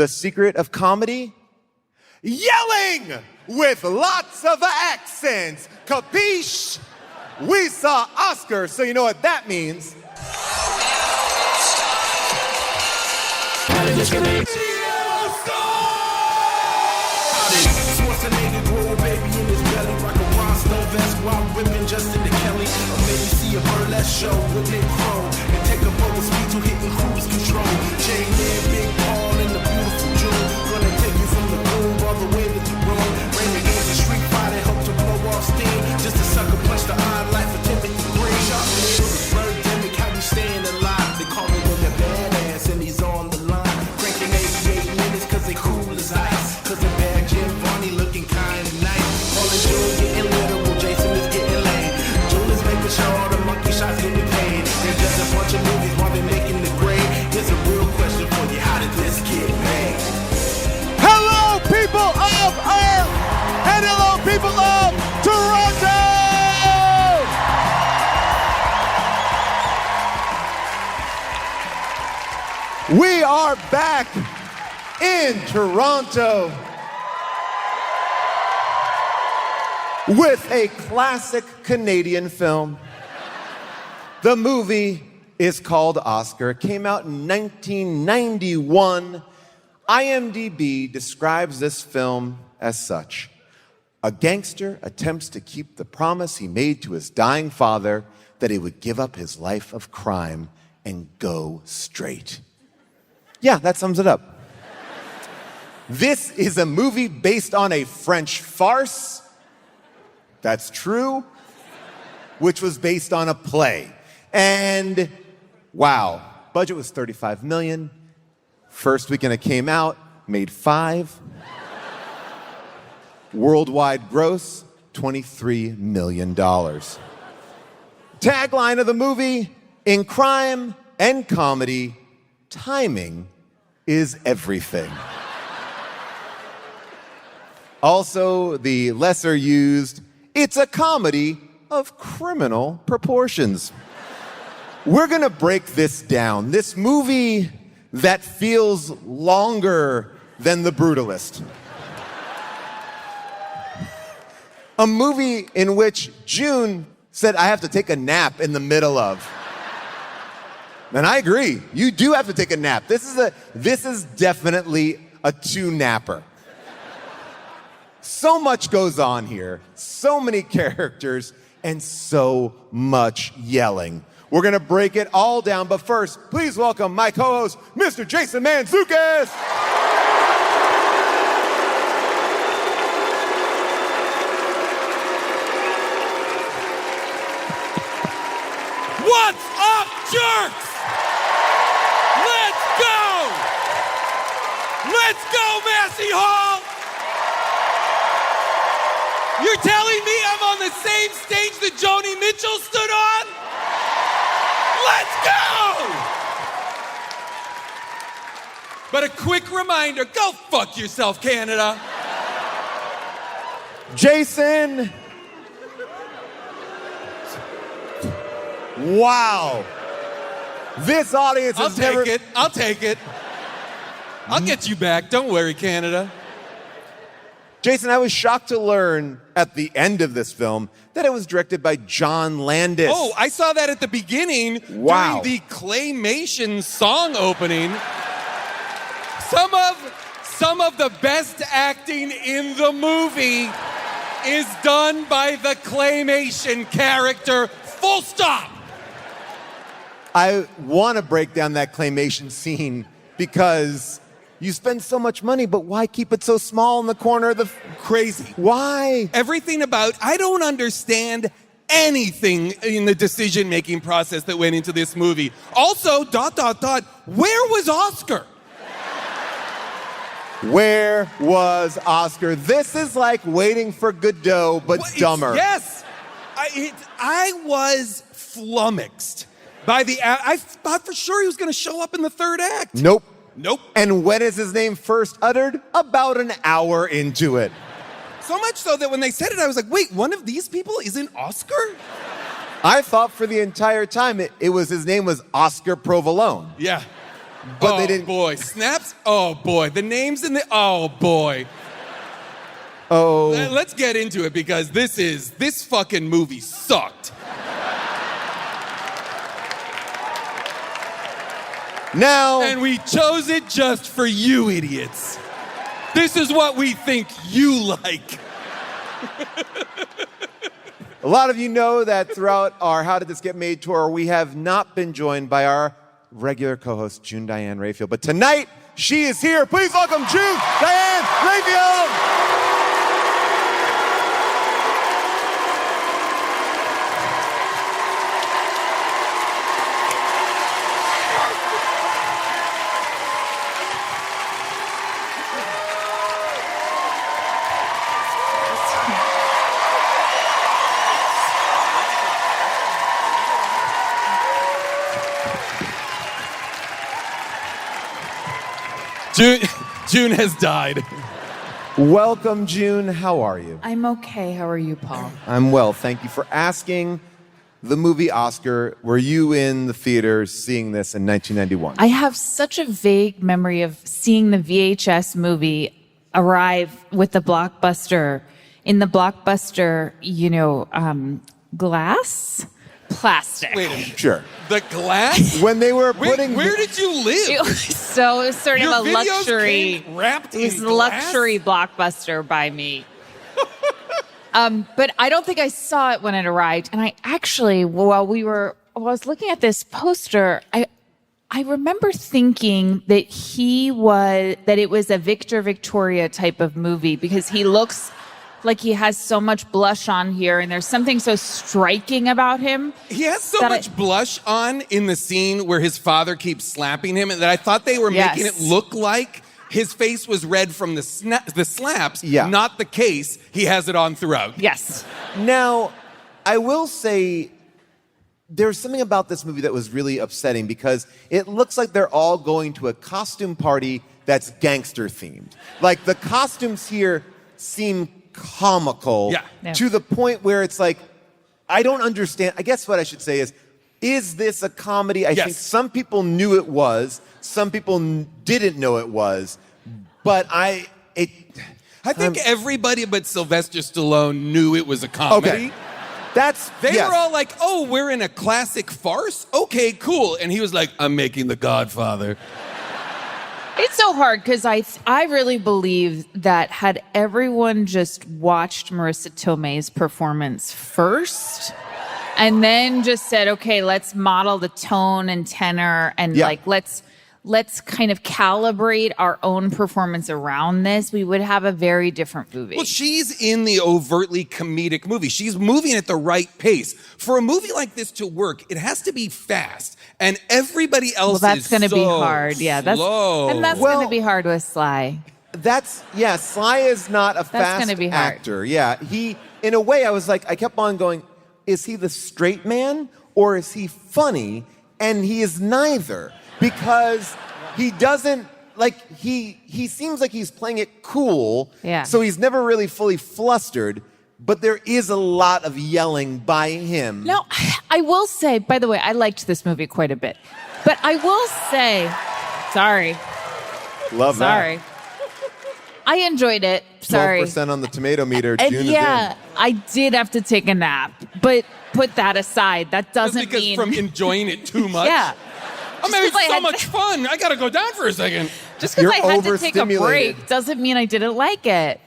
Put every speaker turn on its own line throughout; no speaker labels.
The secret of comedy? Yelling with lots of accents. Capiche? We saw Oscar, so you know what that means.
See a burlesque show with Nick Crow and take up over speed to hitting cruise control. J-Man, Big Paul, and the beautiful June. Gonna take you from the groove all the way to the room. Rain the games of Street Fighter, help to blow off steam. Just a sucker punch the odd life of Timothy Green. Sharp needles, birdemic, how you staying alive? They call me the badass and he's on the line. Cranking 88 minutes cause they cool as ice. Cause they bad Jim Varney looking kind of nice. Calling June getting literal, Jason is getting laid. June is making sure all the monkey shots getting paid. There's just a bunch of movies while they're making the grade. Here's a real question for you, how did this get made?
Hello, people of Earth! And hello, people of Toronto! We are back in Toronto with a classic Canadian film. The movie is called Oscar. It came out in 1991. IMDb describes this film as such. A gangster attempts to keep the promise he made to his dying father that he would give up his life of crime and go straight. Yeah, that sums it up. This is a movie based on a French farce. That's true. Which was based on a play. And wow, budget was $35 million. First weekend it came out, made $5 million. Worldwide gross, $23 million. Tagline of the movie, in crime and comedy, timing is everything. Also, the lesser used, it's a comedy of criminal proportions. We're gonna break this down. This movie that feels longer than The Brutalist. A movie in which June said, I have to take a nap in the middle of. And I agree, you do have to take a nap. This is definitely a two-napper. So much goes on here, so many characters, and so much yelling. We're gonna break it all down, but first, please welcome my co-host, Mr. Jason Mantzoukas.
What's up, jerks? Let's go! Let's go, Massey Hall! You're telling me I'm on the same stage that Joni Mitchell stood on? Let's go! But a quick reminder, go fuck yourself, Canada.
Jason. Wow. This audience has never...
I'll take it. I'll get you back. Don't worry, Canada.
Jason, I was shocked to learn at the end of this film that it was directed by John Landis.
Oh, I saw that at the beginning
Wow.
during the claymation song opening. Some of the best acting in the movie is done by the claymation character. Full stop.
I want to break down that claymation scene because you spend so much money, but why keep it so small in the corner of the...
Crazy.
Why?
Everything about... I don't understand anything in the decision-making process that went into this movie. Also, ... where was Oscar?
Where was Oscar? This is like Waiting for Godot, but dumber.
Yes. I was flummoxed by the... I thought for sure he was going to show up in the third act.
Nope.
Nope.
And when is his name first uttered? About an hour into it.
So much so that when they said it, I was like, wait, one of these people isn't Oscar?
I thought for the entire time his name was Oscar Provolone.
Yeah.
But
oh,
they didn't.
boy. Snaps? Oh, boy. The names in the... Oh, boy.
Oh.
Let's get into it because this fucking movie sucked.
Now.
And we chose it just for you idiots. This is what we think you like.
A lot of you know that throughout our How Did This Get Made tour, we have not been joined by our regular co-host, June Diane Raphael. But tonight, she is here. Please welcome June Diane Raphael.
June has died.
Welcome, June. How are you?
I'm okay. How are you, Paul?
I'm well. Thank you for asking. The movie Oscar, were you in the theater seeing this in 1991?
I have such a vague memory of seeing the VHS movie arrive with the Blockbuster, in the Blockbuster, glass? Plastic.
Wait a minute.
Sure.
The glass?
When they were
Wait,
putting...
where did you live?
It was sort
Your
of a
videos
luxury.
came wrapped
It was
in
a luxury Blockbuster by me. But I don't think I saw it when it arrived. And I actually, while I was looking at this poster, I remember thinking that it was a Victor Victoria type of movie because he looks like he has so much blush on here and there's something so striking about him.
He has so much blush on in the scene where his father keeps slapping him that I thought they were making it look like his face was red from the slaps, not the case. He has it on throughout.
Yes.
Now, I will say there's something about this movie that was really upsetting because it looks like they're all going to a costume party that's gangster themed. Like the costumes here seem comical to the point where it's like, I don't understand. I guess what I should say is this a comedy? I think some people knew it was, some people didn't know it was, but I
think everybody but Sylvester Stallone knew it was a comedy.
Okay.
They were all like, oh, we're in a classic farce? Okay, cool. And he was like, I'm making The Godfather.
It's so hard because I really believe that had everyone just watched Marissa Tomei's performance first and then just said, okay, let's model the tone and tenor and let's kind of calibrate our own performance around this, we would have a very different movie.
Well, she's in the overtly comedic movie. She's moving at the right pace. For a movie like this to work, it has to be fast. And everybody else is
that's going to be hard. Yeah,
slow.
That's going to be hard with Sly.
Sly is not a fast actor. Yeah, in a way, I kept on going, is he the straight man or is he funny? And he is neither. Because he doesn't, he seems like he's playing it cool.
Yeah.
So he's never really fully flustered, but there is a lot of yelling by him.
No, I will say, by the way, I liked this movie quite a bit. But I will say, sorry.
Love that.
Sorry. I enjoyed it. Sorry.
12% on the tomato meter.
And
June is in.
I did have to take a nap. But put that aside. That doesn't mean...
from enjoying it too much?
Yeah.
I'm having so much fun. I got to go down for a second.
Just because I had to take a break doesn't mean I didn't like it.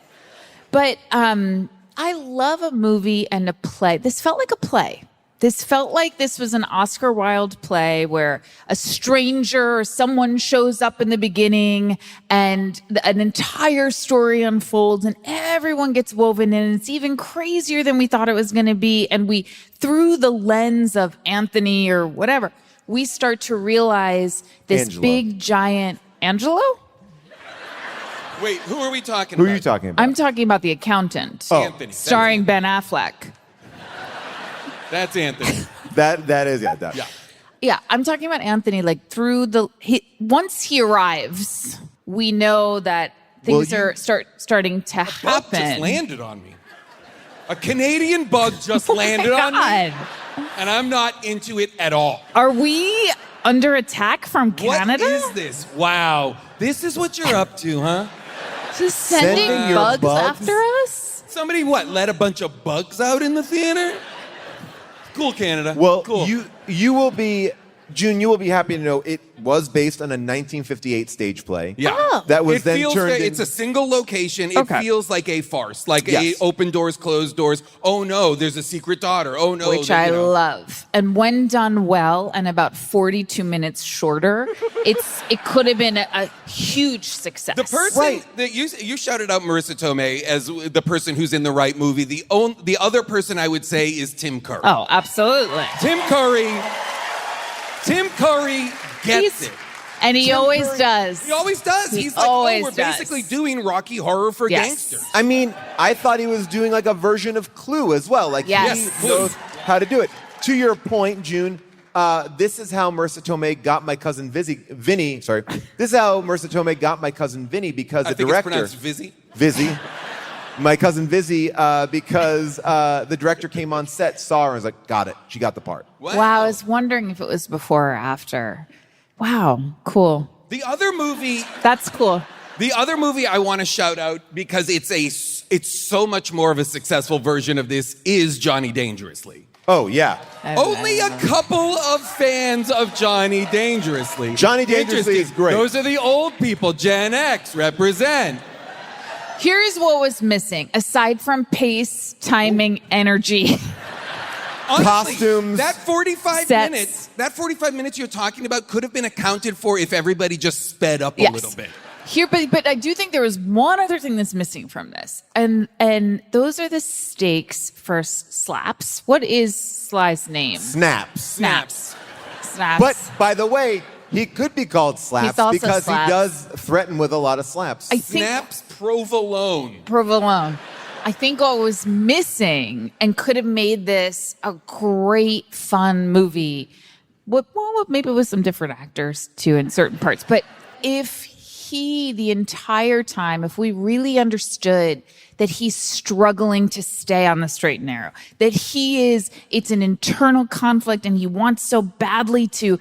But I love a movie and a play. This felt like a play. This felt like this was an Oscar Wilde play where a stranger or someone shows up in the beginning and an entire story unfolds and everyone gets woven in. And it's even crazier than we thought it was going to be. And we, through the lens of Anthony or whatever, we start to realize this big, giant... Angelo?
Wait, who are we talking about?
Who are you talking about?
I'm talking about The Accountant.
Oh.
Anthony.
Starring Ben Affleck.
That's Anthony.
that is.
Yeah, I'm talking about Anthony, once he arrives, we know that things are starting to happen.
Bug just landed on me. A Canadian bug just landed on me. And I'm not into it at all.
Are we under attack from Canada?
What is this? Wow. This is what you're up to, huh?
Just sending
your
bugs after us?
Somebody, let a bunch of bugs out in the theater? Cool, Canada.
Well,
cool.
you will be, June, you will be happy to know it was based on a 1958 stage play.
Yeah.
Oh.
That was then turned
It's a single location. It
Okay.
feels like a farce, like
Yes.
a open doors, closed doors. Oh no, there's a secret daughter. Oh no.
Which I love. And when done well and about 42 minutes shorter, it could have been a huge success.
The person
Right.
that you shouted out Marissa Tomei as the person who's in the right movie. The other person I would say is Tim Curry.
Oh, absolutely.
Tim Curry gets it.
And he always does.
He always does.
He
He's like,
always
we're
does.
basically doing Rocky Horror for
Yes.
gangsters.
I mean, I thought he was doing like a version of Clue as well. Like
Yes.
he knows how to do it. To your point, June, this is how Marissa Tomei got my cousin Vinny. Sorry, this is how Marissa Tomei got my cousin Vinny because
I
the
think
director
it's pronounced Vizzy.
Vizzy, my cousin Vizzy, because the director came on set, saw her, and was like, "Got it. She got the part."
Wow, I was wondering if it was before or after. Wow, cool.
The other movie
That's cool.
I want to shout out because it's so much more of a successful version of this is Johnny Dangerously.
Oh yeah,
Only a couple of fans of Johnny Dangerously.
Johnny Dangerously is great.
Those are the old people. Gen X represent.
Here's what was missing, aside from pace, timing, energy.
Honestly,
Costumes.
That 45
Sets.
minutes you're talking about could have been accounted for if everybody just sped up a
Yes.
little bit.
Here, but I do think there was one other thing that's missing from this, and those are the stakes for slaps. What is Sly's name?
snaps.
Snaps.
But by the way, he could be called Slaps
He's also
because
Slaps.
he does threaten with a lot of slaps.
I think
Snaps provolone.
provolone. I think what was missing and could have made this a great, fun movie. Maybe with some different actors too in certain parts. But if the entire time, if we really understood that he's struggling to stay on the straight and narrow, that it's an internal conflict and he wants so badly to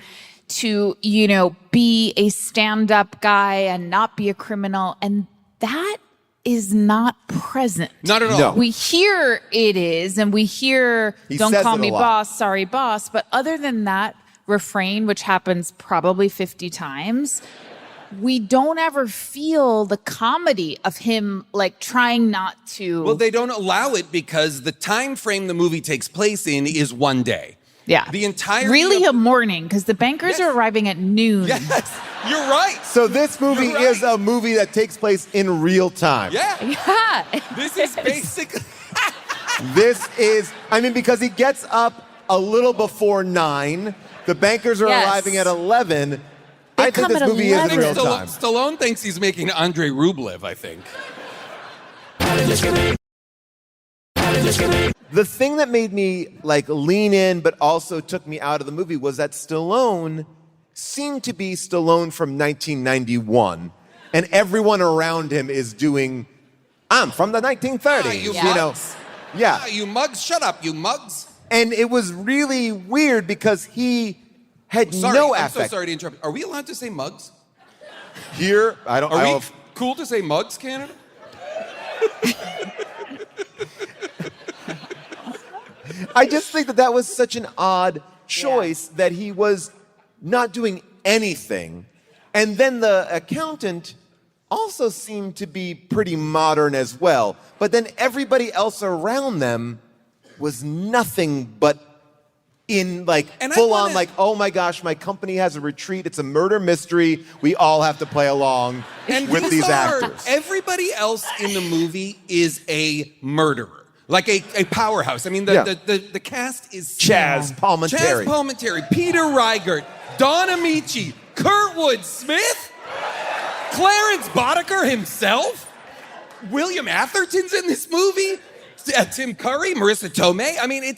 be a stand-up guy and not be a criminal, and that is not present.
Not at all.
No.
We hear it is, and we hear,
He
don't
says
call
it a
me
lot.
boss, sorry boss. But other than that refrain, which happens probably 50 times, we don't ever feel the comedy of him like trying not to.
Well, they don't allow it because the time frame the movie takes place in is one day.
yeah.
The entire
Really a morning, because the bankers are arriving at noon.
Yes, you're right.
So this movie
You're right.
is a movie that takes place in real time.
Yeah.
Yeah.
This is basically
Because he gets up a little before 9. The bankers are
Yes.
arriving at 11. I think
come
this
at
movie is in
11.
real time.
Stallone thinks he's making Andrei Rublev, I think.
The thing that made me lean in but also took me out of the movie was that Stallone seemed to be Stallone from 1991, and everyone around him is doing, I'm from the 1930s,
you
you know.
mugs.
Yeah.
You mugs, shut up, you mugs.
And it was really weird because he had
Sorry,
no
I'm
affect.
so sorry to interrupt. Are we allowed to say mugs?
Here, I don't.
Are
I
we
don't
cool to say mugs, Canada?
I just think that was such an odd choice that he was not doing anything. And then the accountant also seemed to be pretty modern as well. But then everybody else around them was nothing but in
And I
full
wanna-
on oh my gosh, my company has a retreat. It's a murder mystery. We all have to play along with these actors.
Everybody else in the movie is a murderer. Like a powerhouse. I mean, the cast is
Chaz Palminteri.
Chaz Palminteri, Peter Reigert, Don Amici, Kurtwood Smith, Clarence Boddicker himself, William Atherton's in this movie, Tim Curry, Marissa Tomei. I mean,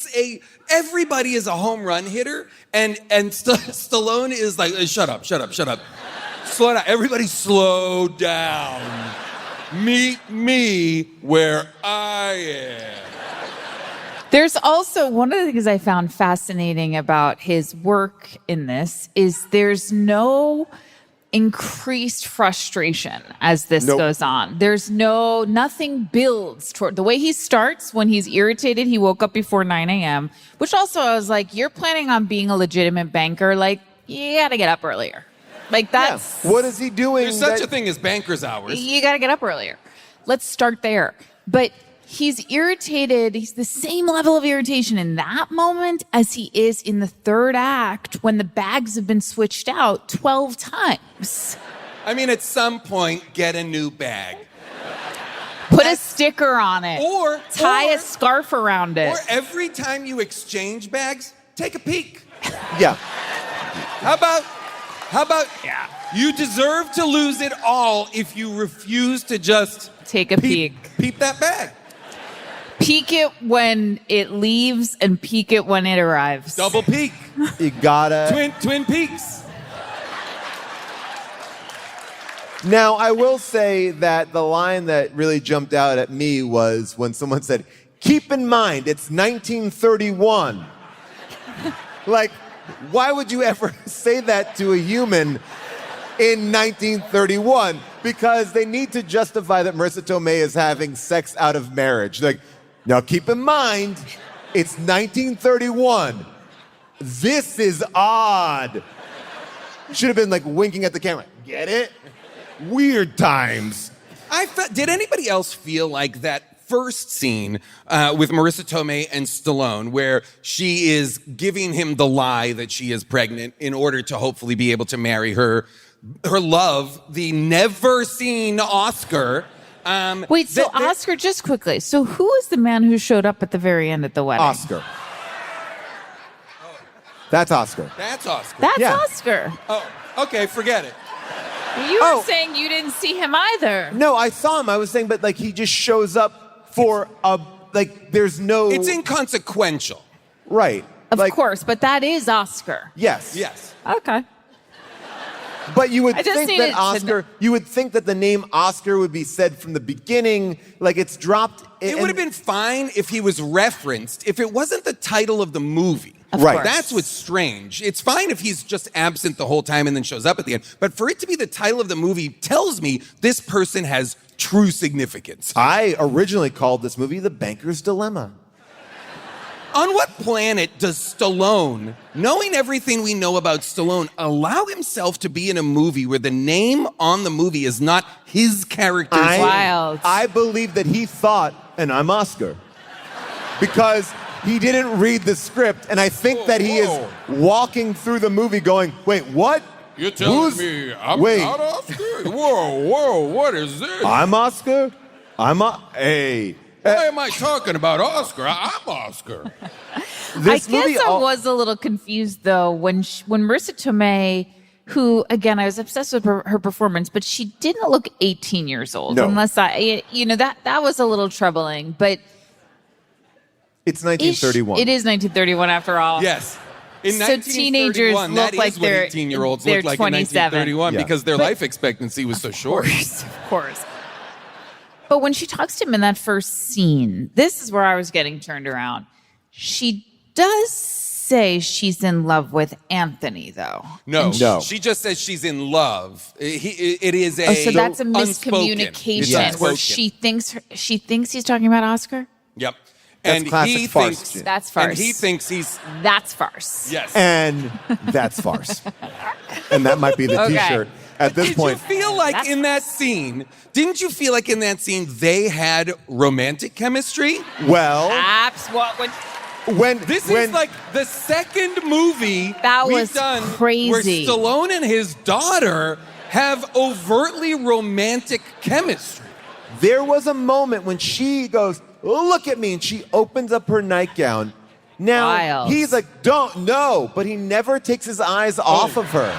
everybody is a home run hitter, and Stallone is like, shut up. Slow down. Everybody slow down. Meet me where I am.
There's also one of the things I found fascinating about his work in this is there's no increased frustration as this goes on. There's nothing builds toward the way he starts when he's irritated. He woke up before 9 a.m., which also I was like, you're planning on being a legitimate banker. Like, you got to get up earlier. Like that's
what is he doing?
There's such a thing as banker's hours.
You got to get up earlier. Let's start there. But he's irritated. He's the same level of irritation in that moment as he is in the third act when the bags have been switched out 12 times.
I mean, at some point, get a new bag.
Put a sticker on it.
Or
tie a scarf around it.
Or every time you exchange bags, take a peek.
Yeah.
How about you deserve to lose it all if you refuse to just
take a peek.
Peep that bag.
Peek it when it leaves and peek it when it arrives.
Double peek.
You gotta.
Twin peaks.
Now, I will say that the line that really jumped out at me was when someone said, keep in mind, it's 1931. Like, why would you ever say that to a human in 1931? Because they need to justify that Marissa Tomei is having sex out of marriage. Like, now keep in mind, it's 1931. This is odd. Should have been like winking at the camera. Get it? Weird times.
Did anybody else feel like that first scene with Marissa Tomei and Stallone, where she is giving him the lie that she is pregnant in order to hopefully be able to marry her love, the never-seen Oscar?
Wait, so Oscar, just quickly. So who is the man who showed up at the very end at the wedding?
Oscar. That's Oscar.
That's Oscar.
That's Oscar.
Oh, okay, forget it.
You were saying you didn't see him either.
No, I saw him. I was saying, but like he just shows up for there's no.
It's inconsequential.
Right.
Of course, but that is Oscar.
Yes.
Yes.
Okay.
But you would think that Oscar, you would think that the name Oscar would be said from the beginning, like it's dropped.
It would have been fine if he was referenced, if it wasn't the title of the movie.
Right.
That's what's strange. It's fine if he's just absent the whole time and then shows up at the end. But for it to be the title of the movie tells me this person has true significance.
I originally called this movie The Banker's Dilemma.
On what planet does Stallone, knowing everything we know about Stallone, allow himself to be in a movie where the name on the movie is not his character's name?
Wild.
I believe that he thought, and I'm Oscar, because he didn't read the script, and I think that he is walking through the movie going, wait, what?
You're telling me I'm not Oscar? Whoa, what is this?
I'm Oscar? Hey.
Why am I talking about Oscar? I'm Oscar.
I guess I was a little confused, though, when Marissa Tomei, who, again, I was obsessed with her performance, but she didn't look 18 years old.
No.
Unless that was a little troubling, but...
It's 1931.
It is 1931 after all.
Yes. In
so teenagers look like they're
18-year-olds
they're
look like
27.
in 1931 because their life expectancy was so short.
Of course. But when she talks to him in that first scene, this is where I was getting turned around. She does say she's in love with Anthony, though.
No. She just says she's in love. It is
so that's a
unspoken.
miscommunication where she thinks he's talking about Oscar.
Yep.
That's classic farce.
That's farce.
And he thinks
That's farce.
Yes.
And that's farce. And that might be the T-shirt at this point.
Didn't you feel like in that scene they had romantic chemistry?
Well,
this is like the second movie we've done
crazy.
where Stallone and his daughter have overtly romantic chemistry.
There was a moment when she goes, look at me, and she opens up her nightgown. Now, he's like, no, but he never takes his eyes off of her.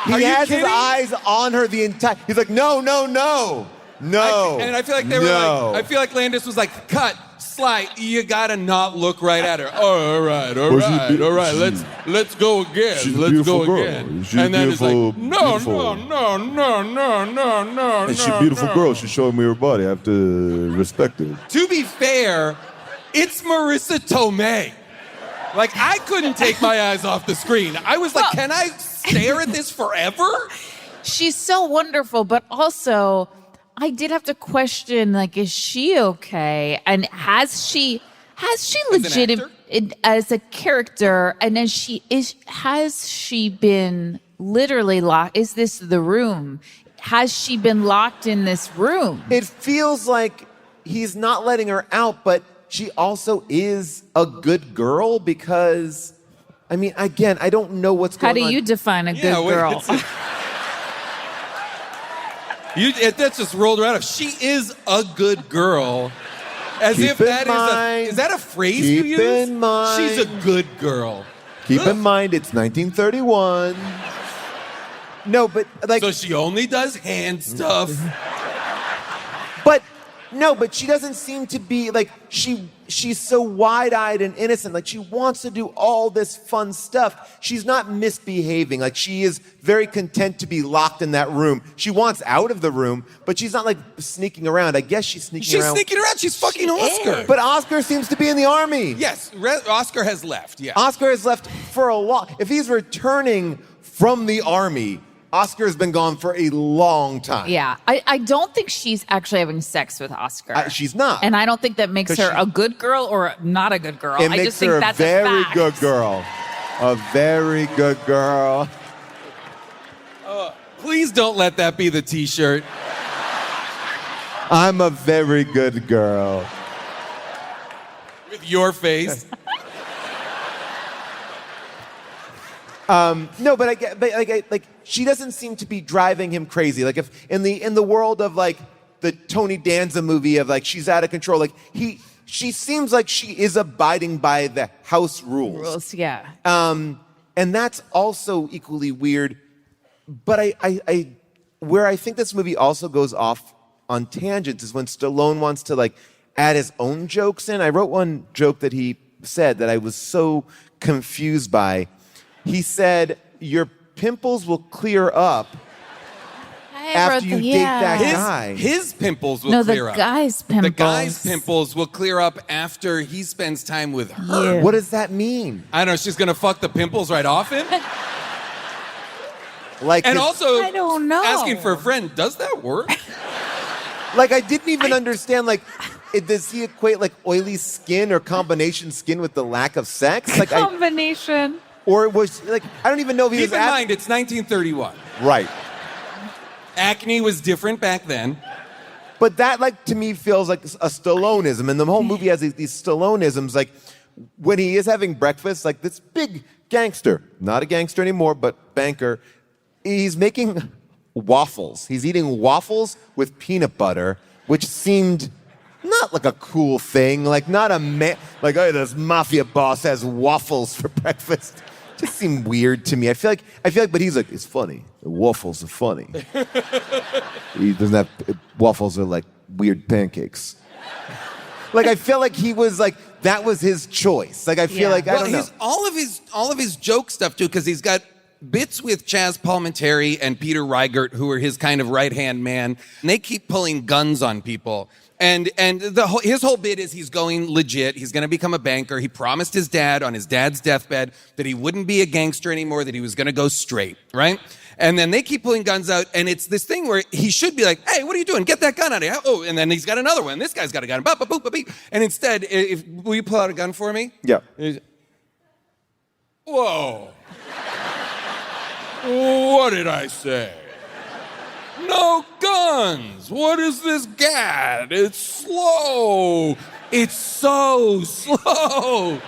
He has his eyes on her the entire... He's like, no.
And I feel like I feel like Landis was like, cut, slide, you gotta not look right at her. Oh, all right, let's go again. Let's go again.
And then it's like,
no.
And she's a beautiful girl. She's showing me her body. I have to respect her.
To be fair, It's Marissa Tomei. Like, I couldn't take my eyes off the screen. I was like, can I stare at this forever?
She's so wonderful, but also I did have to question, like, is she okay? And has she legitimate as a character? And has she been literally locked? Is this the room? Has she been locked in this room?
It feels like he's not letting her out, but she also is a good girl because, I mean, again, I don't know what's going on.
How do you define a good girl?
That just rolled around. She is a good girl. As
Keep
if that is that a phrase you use?
Keep in mind.
She's a good girl.
Keep in mind, it's 1931. No, but like.
So she only does hand stuff.
But she doesn't seem to be like she's so wide-eyed and innocent. Like she wants to do all this fun stuff. She's not misbehaving. Like she is very content to be locked in that room. She wants out of the room, but she's not like sneaking around. I guess she's sneaking around.
She's sneaking around. She's fucking Oscar.
But Oscar seems to be in the army.
Yes, Oscar has left. Yeah.
Oscar has left for a long. If he's returning from the army, Oscar's been gone for a long time.
Yeah. I don't think she's actually having sex with Oscar.
She's not.
And I don't think that makes her a good girl or not a good girl.
It
I
makes
just think
her
that's
a very
fact.
good girl. A very good girl.
Please don't let that be the T-shirt.
I'm a very good girl.
With your face.
No, but I get, like she doesn't seem to be driving him crazy. Like if in the world of like the Tony Danza movie of like she's out of control, like she seems like she is abiding by the house rules.
Yeah.
And that's also equally weird. But I where I think this movie also goes off on tangents is when Stallone wants to like add his own jokes in. I wrote one joke that he said that I was so confused by. He said, your pimples will clear up after you date that guy.
His pimples will clear up.
No, the guy's pimples.
The guy's pimples will clear up after he spends time with her.
Yeah.
What does that mean?
I don't know. She's going to fuck the pimples right off him?
And
also,
I don't know.
Asking for a friend, does that work?
Like, I didn't even understand, like, does he equate, like, oily skin or combination skin with the lack of sex? Like,
Combination.
Or it was, like, I don't even know if he was...
Keep in mind, it's 1931.
Right.
Acne was different back then.
But that, like, to me feels like a Stalloneism. And the whole movie has these Stalloneisms. Like, when he is having breakfast, like, this big gangster, not a gangster anymore, but banker, he's making waffles. He's eating waffles with peanut butter, which seemed not like a cool thing. Like, not a man... Like, oh, this mafia boss has waffles for breakfast. Just seemed weird to me. I feel like, but he's like, it's funny. Waffles are funny. He doesn't have, waffles are like weird pancakes. Like, I feel like he was like, that was his choice. Like, I feel like, I don't know.
All of his joke stuff, too, because he's got bits with Chaz Palminteri and Peter Riegert, who are his kind of right-hand man, and they keep pulling guns on people. And his whole bit is he's going legit. He's going to become a banker. He promised his dad on his dad's deathbed that he wouldn't be a gangster anymore, that he was going to go straight, right? And then they keep pulling guns out, and it's this thing where he should be like, hey, what are you doing? Get that gun out of here. Oh, and then he's got another one. This guy's got a gun. And instead, will you pull out a gun for me?
Yeah.
Whoa. What did I say? No guns. What is this gad? It's slow. It's so slow.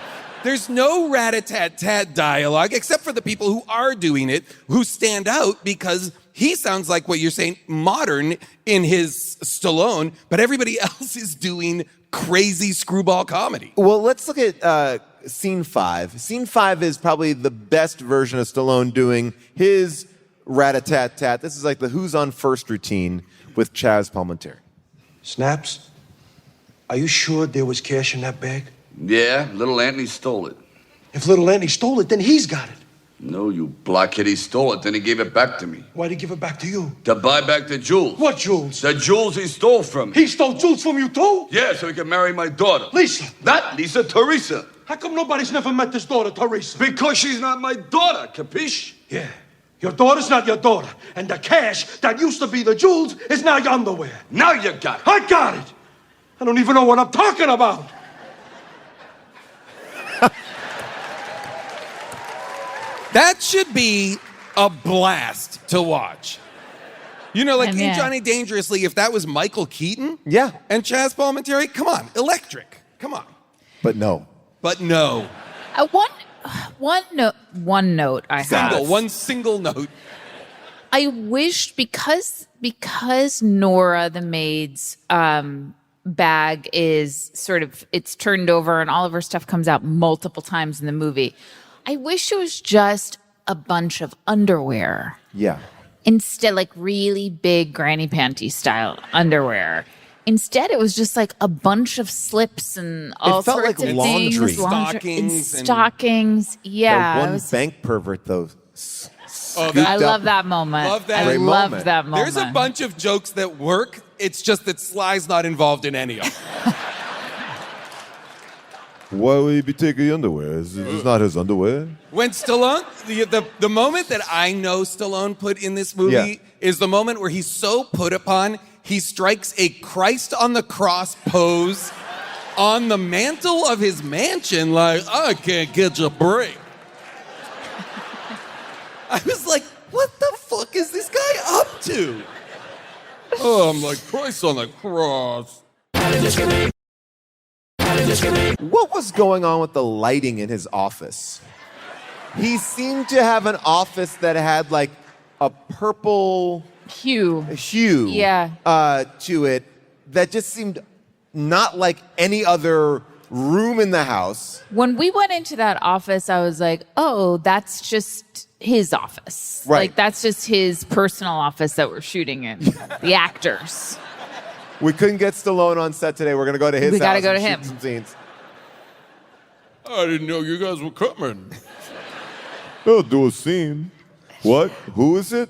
There's no rat-a-tat-tat dialogue, except for the people who are doing it, who stand out because he sounds like what you're saying, modern in his Stallone, but everybody else is doing crazy screwball comedy.
Well, let's look at Scene 5. Scene 5 is probably the best version of Stallone doing his rat-a-tat-tat. This is like the Who's on First routine with Chaz Palminteri.
Snaps, are you sure there was cash in that bag?
Yeah, little Anthony stole it.
If little Anthony stole it, then he's got it.
No, you blockhead. He stole it, then he gave it back to me.
Why'd he give it back to you?
To buy back the jewels.
What jewels?
The jewels he stole from me.
He stole jewels from you too?
Yeah, so he could marry my daughter.
Lisa.
Not Lisa, Teresa.
How come nobody's never met this daughter, Teresa?
Because she's not my daughter, capiche?
Yeah. Your daughter's not your daughter. And the cash that used to be the jewels is now your underwear.
Now you got it.
I got it. I don't even know what I'm talking about.
That should be a blast to watch. You know, like in Johnny Dangerously, if that was Michael Keaton and Chaz Palminteri, come on, electric. Come on.
But no.
But no.
One note I have.
One single note.
I wish because Nora the maid's bag is sort of, it's turned over and all of her stuff comes out multiple times in the movie. I wish it was just a bunch of underwear.
Yeah.
Instead, like really big granny panty style underwear. Instead, it was just like a bunch of slips and all sorts
like
of
laundry.
things.
Stockings.
Stockings. Yeah.
One bank pervert, though.
I love that moment.
Love that.
I love that moment.
There's a bunch of jokes that work. It's just that Sly's not involved in any of them.
Why would he be taking underwear? It's not his underwear.
When Stallone, the moment that I know Stallone put in this movie is the moment where he's so put upon, he strikes a Christ on the cross pose on the mantle of his mansion like, I can't get a break. I was like, what the fuck is this guy up to? Oh, I'm like Christ on the cross.
What was going on with the lighting in his office? He seemed to have an office that had like a purple hue to it that just seemed not like any other room in the house.
When we went into that office, I was like, oh, that's just his office.
Right.
Like, that's just his personal office that we're shooting in. The actors.
We couldn't get Stallone on set today. We're going to go to his house.
We got to go to
and
him.
shoot some scenes.
I didn't know you guys were coming.
They'll do a scene. What? Who is it?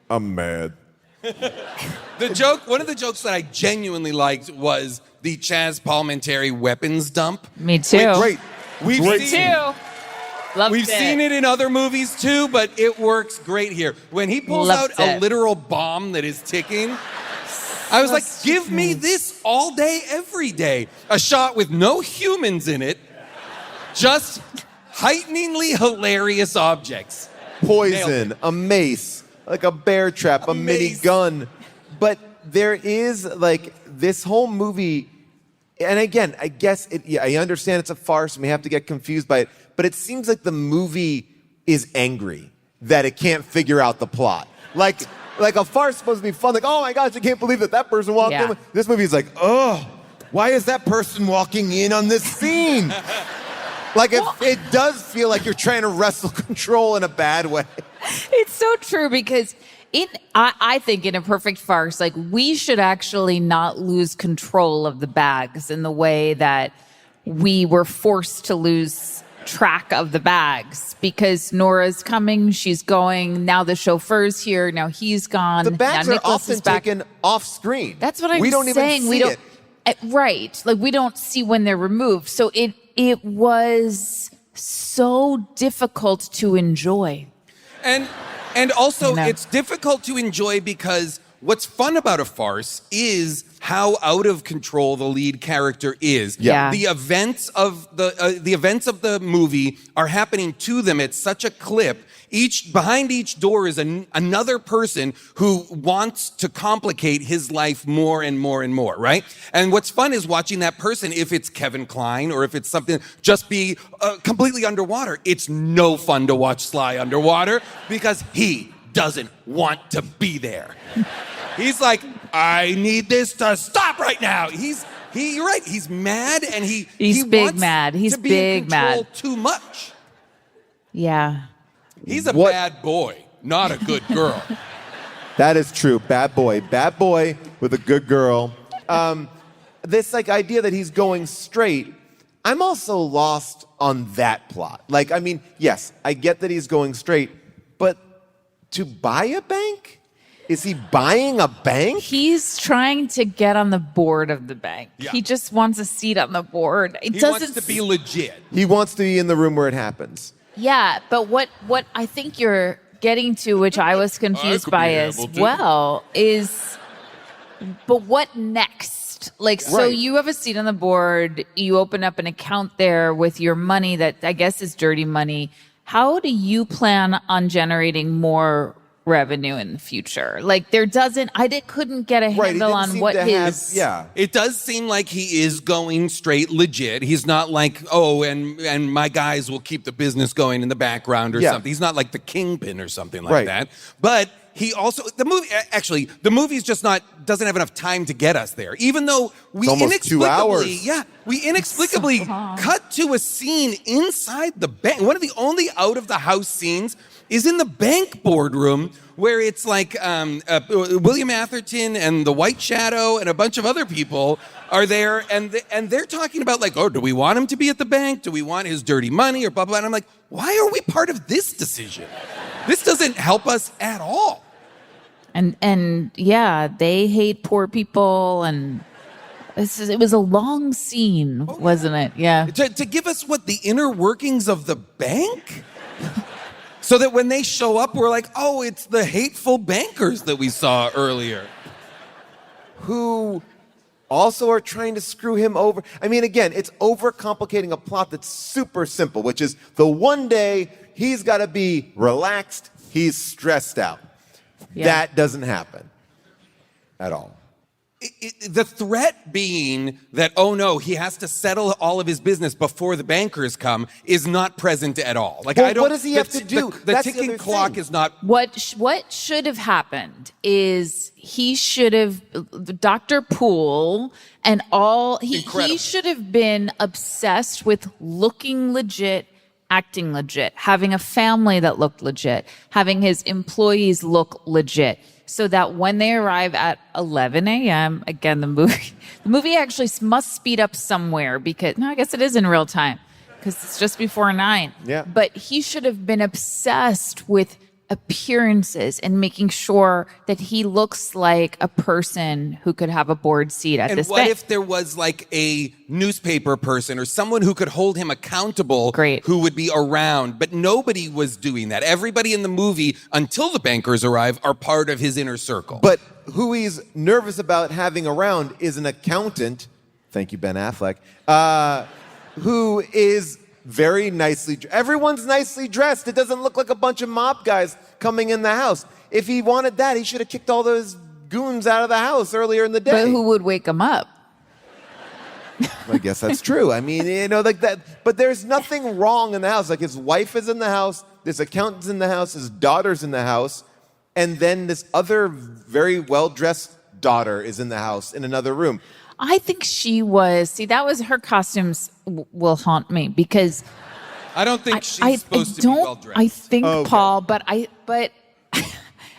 I'm mad.
One of the jokes that I genuinely liked was the Chaz Palminteri weapons dump.
Me too.
Great.
We've seen it in other movies too, but it works great here. When he pulls out a literal bomb that is ticking, I was like, give me this all day, every day. A shot with no humans in it, just heighteningly hilarious objects.
Poison, a mace, like a bear trap, a mini gun. But there is like this whole movie, and again, I guess I understand it's a farce and we have to get confused by it, but it seems like the movie is angry that it can't figure out the plot. Like a farce is supposed to be fun, like, oh my gosh, I can't believe that person walked in. This movie is like, oh, why is that person walking in on this scene? Like, it does feel like you're trying to wrestle control in a bad way.
It's so true because I think in a perfect farce, like we should actually not lose control of the bags in the way that we were forced to lose track of the bags because Nora's coming, she's going, now the chauffeur's here, now he's gone.
The bags
now
are often taken off screen.
That's what I'm saying.
We don't even see it.
Right. Like we don't see when they're removed. So it was so difficult to enjoy.
And also, it's difficult to enjoy because what's fun about a farce is how out of control the lead character is.
Yeah.
The events of the movie are happening to them at such a clip. Behind each door is another person who wants to complicate his life more and more and more, right? And what's fun is watching that person, if it's Kevin Kline or if it's something, just be completely underwater. It's no fun to watch Sly underwater because he doesn't want to be there. He's like, I need this to stop right now. You're right. He's mad and he's
big
wants
mad. He's
to be
big
in control
mad.
too much.
Yeah.
He's a bad boy, not a good girl.
That is true. Bad boy with a good girl. This like idea that he's going straight, I'm also lost on that plot. Like, I mean, yes, I get that he's going straight, but to buy a bank? Is he buying a bank?
He's trying to get on the board of the bank.
Yeah.
He just wants a seat on the board.
He wants to be legit.
He wants to be in the room where it happens.
Yeah, but what I think you're getting to, which I was confused by as well, is, but what next? Like, so
Right.
you have a seat on the board, you open up an account there with your money that I guess is dirty money. How do you plan on generating more revenue in the future? Like, couldn't get a handle on what his.
Yeah.
It does seem like he is going straight legit. He's not like, oh, and my guys will keep the business going in the background or something. He's not like the kingpin or something like that. But he also, the movie's just doesn't have enough time to get us there. Even though we
almost 2 hours.
we inexplicably cut to a scene inside the bank. One of the only out of the house scenes is in the bank boardroom, where it's like William Atherton and the White Shadow and a bunch of other people are there, and they're talking about like, oh, do we want him to be at the bank? Do we want his dirty money or blah, blah, blah? And I'm like, why are we part of this decision? This doesn't help us at all.
And yeah, they hate poor people, and it was a long scene, wasn't it? Yeah.
To give us the inner workings of the bank? So that when they show up, we're like, oh, it's the hateful bankers that we saw earlier.
Who also are trying to screw him over. I mean, again, it's overcomplicating a plot that's super simple, which is the one day he's got to be relaxed, he's stressed out.
Yeah.
That doesn't happen at all.
The threat being that, oh no, he has to settle all of his business before the bankers come is not present at all. Like,
Well,
I don't.
what does he have to do?
The
That's the
ticking
other
clock
thing.
is not.
What should have happened is he should have, Dr. Poole and all, he should have been obsessed with looking legit, acting legit, having a family that looked legit, having his employees look legit. So that when they arrive at 11 a.m., again, the movie actually must speed up somewhere because, no, I guess it is in real time because it's just before 9.
Yeah.
But he should have been obsessed with appearances and making sure that he looks like a person who could have a board seat at
And
this
what
bank.
if there was like a newspaper person or someone who could hold him accountable who would be around? But nobody was doing that. Everybody in the movie, until the bankers arrive, are part of his inner circle.
But who he's nervous about having around is an accountant, thank you, Ben Affleck, who is very nicely dressed. Everyone's nicely dressed. It doesn't look like a bunch of mob guys coming in the house. If he wanted that, he should have kicked all those goons out of the house earlier in the day.
But who would wake him up?
I guess that's true. I mean, you know, like that. But there's nothing wrong in the house. Like, his wife is in the house, this accountant's in the house, his daughter's in the house, and then this other very well-dressed daughter is in the house in another room.
I think she was. See, that was her costumes will haunt me because
I don't think she's supposed to be well dressed.
I think Paul, but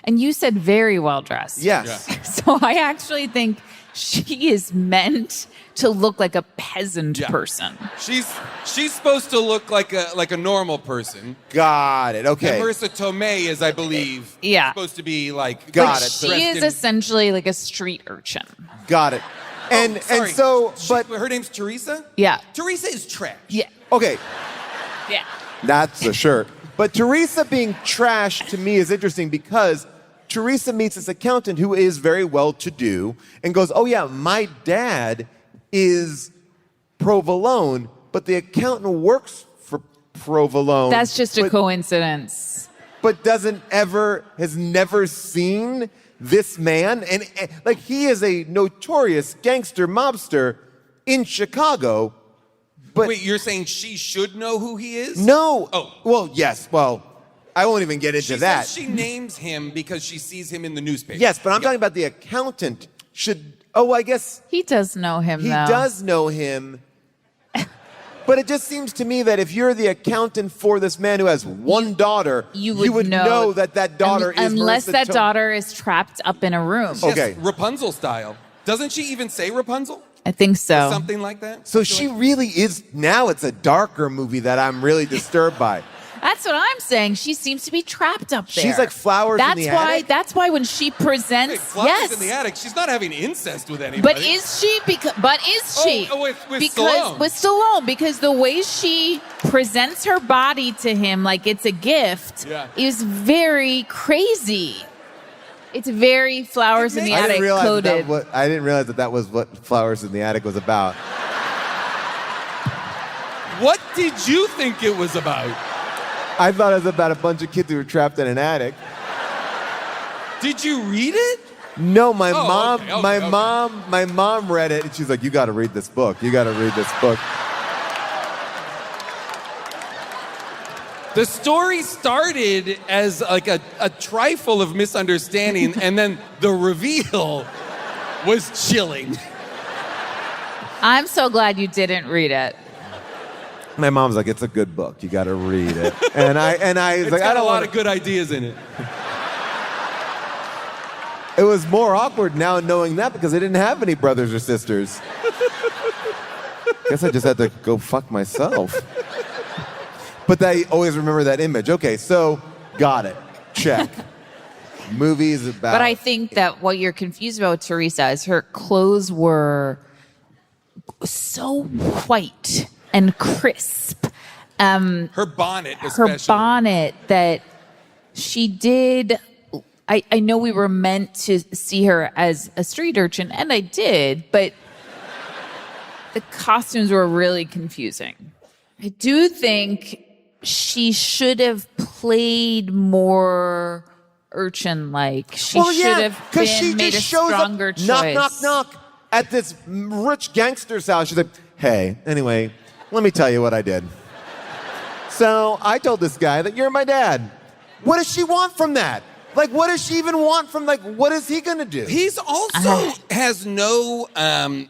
and you said very well dressed.
Yes.
Yeah.
So I actually think she is meant to look like a peasant person.
She's supposed to look like a normal person.
Got it. Okay.
And Marissa Tomei is, I believe, supposed to be like.
Got it.
She is essentially like a street urchin.
Got it. And so, but
her name's Teresa?
Yeah.
Teresa is trash.
Yeah.
Okay,
Yeah.
that's for sure. But Teresa being trash to me is interesting because Teresa meets this accountant who is very well-to-do and goes, oh yeah, my dad is Provolone, but the accountant works for Provolone.
That's just a coincidence.
But has never seen this man. And like, he is a notorious gangster mobster in Chicago. But
wait, you're saying she should know who he is?
No.
Oh.
Well, yes. Well, I won't even get into that.
Says she names him because she sees him in the newspaper.
Yes, but I'm talking about the accountant should. Oh, I guess
He does know him,
he
though.
does know him. But it just seems to me that if you're the accountant for this man who has one daughter,
You
would
would
know that daughter is
unless
Marissa
daughter is trapped up in a room.
Okay.
Rapunzel style. Doesn't she even say Rapunzel?
I think so.
Something like that?
So she really is, now it's a darker movie that I'm really disturbed by.
That's what I'm saying. She seems to be trapped up there.
She's like flowers in the attic?
That's why when she presents,
Flowers in the attic. She's not having incest with anybody.
But is she?
With Stallone.
With Stallone, because the way she presents her body to him like it's a gift is very crazy. It's very flowers in the attic coded.
I didn't realize that was what Flowers in the Attic was about.
What did you think it was about?
I thought it was about a bunch of kids who were trapped in an attic.
Did you read it?
No, my mom read it, and she's like, "You got to read this book. You got to read this book."
The story started as like a trifle of misunderstanding, and then the reveal was chilling.
I'm so glad you didn't read it.
My mom's like, "It's a good book. You got to read it." And I was
It's
like,
got
"I don't
a lot
want
of good ideas in it."
It was more awkward now knowing that because I didn't have any brothers or sisters. Guess I just had to go fuck myself. But I always remember that image. Okay, so got it. Check. Movies about.
But I think that what you're confused about with Teresa is her clothes were so white and crisp.
Her bonnet, especially.
Her bonnet that she did. I know we were meant to see her as a street urchin, and I did, but the costumes were really confusing. I do think she should have played more urchin-like. She should have made a stronger choice.
Knock, knock, knock at this rich gangster's house. She's like, "Hey, anyway, let me tell you what I did. So I told this guy that you're my dad." What does she want from that? Like, what does she even want from, like, what is he gonna do?
He's also has no,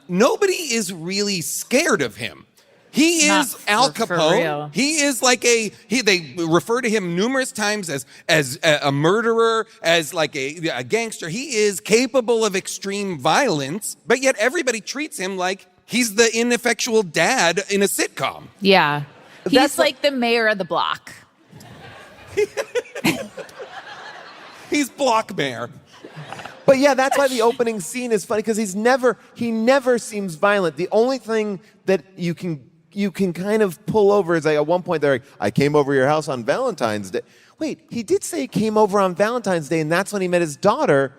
nobody is really scared of him. He is Al Capone. He is like they refer to him numerous times as a murderer, as like a gangster. He is capable of extreme violence, but yet everybody treats him like he's the ineffectual dad in a sitcom.
Yeah. He's like the mayor of the block.
He's block mayor.
But yeah, that's why the opening scene is funny because he never seems violent. The only thing that you can kind of pull over is like at one point they're like, "I came over your house on Valentine's Day." Wait, he did say he came over on Valentine's Day and that's when he met his daughter.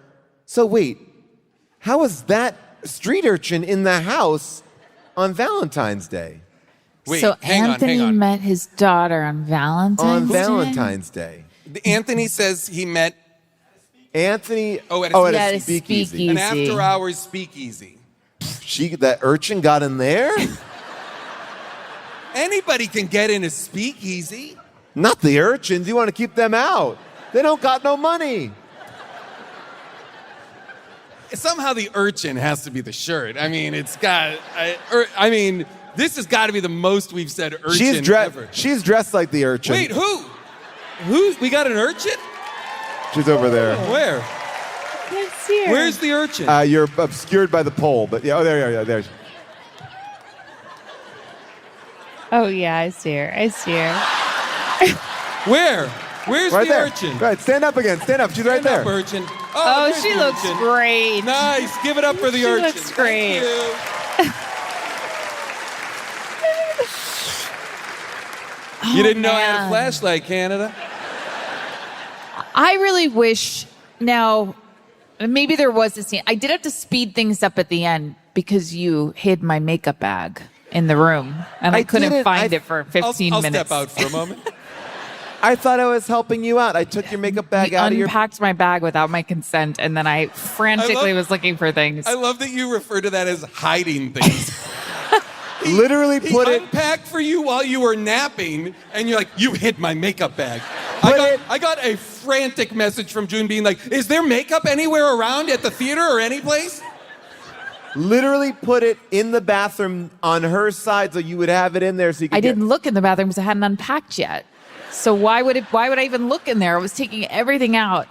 So wait, how was that street urchin in the house on Valentine's Day?
Wait,
so
hang
Anthony
on.
met his daughter on Valentine's
Day.
Anthony says he met
Anthony
at
a speakeasy.
An after-hours speakeasy.
That urchin got in there?
Anybody can get in a speakeasy.
Not the urchins. You want to keep them out. They don't got no money.
Somehow the urchin has to be the shirt. I mean, it's got... this has got to be the most we've said urchin ever.
She's dressed like the urchin.
Wait, who? We got an urchin?
She's over there.
Where?
Let's see her.
Where's the urchin?
You're obscured by the pole, but yeah, there.
Oh yeah, I see her.
Where? Where's
right
the
there.
urchin?
Right, stand up again. Stand up. She's right there.
Stand up, urchin.
Oh,
there's
she
the
looks
urchin.
great.
Nice. Give it up for the urchin.
She looks great.
Thank you. You didn't know I had a flashlight, Canada?
I really wish now, maybe there was a scene. I did have to speed things up at the end because you hid my makeup bag in the room and I couldn't find it for 15
I'll
minutes.
step out for a moment.
I thought I was helping you out. I took your makeup bag out of your...
unpacked my bag without my consent and then I frantically was looking for things.
I love that you refer to that as hiding things.
He
unpacked for you while you were napping, and you're like, "You hid my makeup bag." I got a frantic message from June being like, "Is there makeup anywhere around at the theater or any place?"
Literally put it in the bathroom on her side so you would have it in there so you could
I didn't look in the bathroom because I hadn't unpacked yet. So why would I even look in there? I was taking everything out.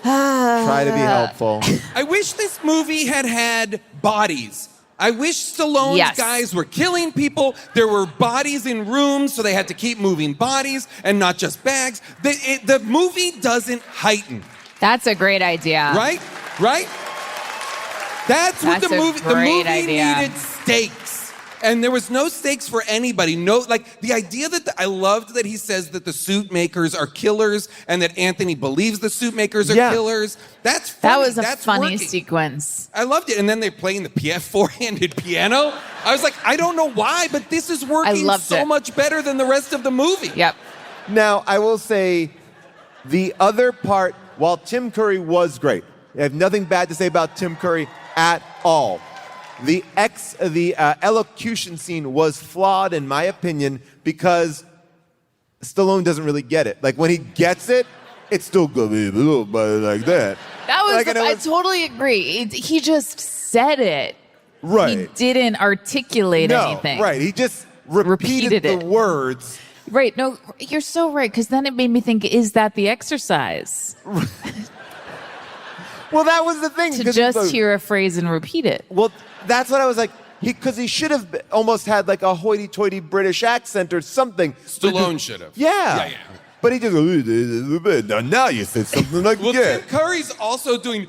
Try to be helpful.
I wish this movie had bodies. I wish Stallone's guys were killing people. There were bodies in rooms, so they had to keep moving bodies and not just bags. The movie doesn't heighten.
That's a great idea.
Right? That's what the movie needed stakes. And there was no stakes for anybody. No, like the idea that I loved that he says that the suit makers are killers and that Anthony believes the suit makers are killers. That's funny.
That was a funny
working.
sequence.
I loved it. And then they're playing the four-handed piano. I was like, I don't know why, but this is working so much better than the rest of the movie.
Yep.
Now, I will say the other part, while Tim Curry was great, I have nothing bad to say about Tim Curry at all. The elocution scene was flawed, in my opinion, because Stallone doesn't really get it. Like, when he gets it, it's still good, like that.
That was, I totally agree. He just said it.
Right.
He didn't articulate anything.
Right. He just repeated the words.
Right. No, you're so right, because then it made me think, is that the exercise?
Well, that was the thing.
To just hear a phrase and repeat it.
Well, that's what I was like. Because he should have almost had like a hoity-toity British accent or something.
Stallone should have.
Yeah. But he just now you said something like
that. Tim Curry's also doing.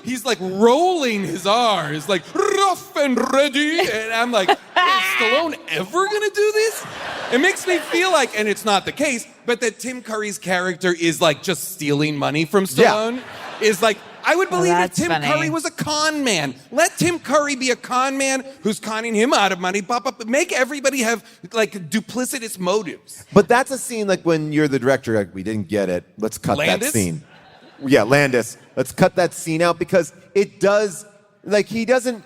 He's like rolling his R's, like rough and ready, and I'm like, is Stallone ever gonna do this? It makes me feel like, and it's not the case, but that Tim Curry's character is like just stealing money from Stallone. Is like, I would believe if Tim Curry was a con man. Let Tim Curry be a con man who's conning him out of money. Make everybody have like duplicitous motives.
But that's a scene like when you're the director, like, we didn't get it. Let's cut that scene. Yeah, Landis. Let's cut that scene out because it does, like, he doesn't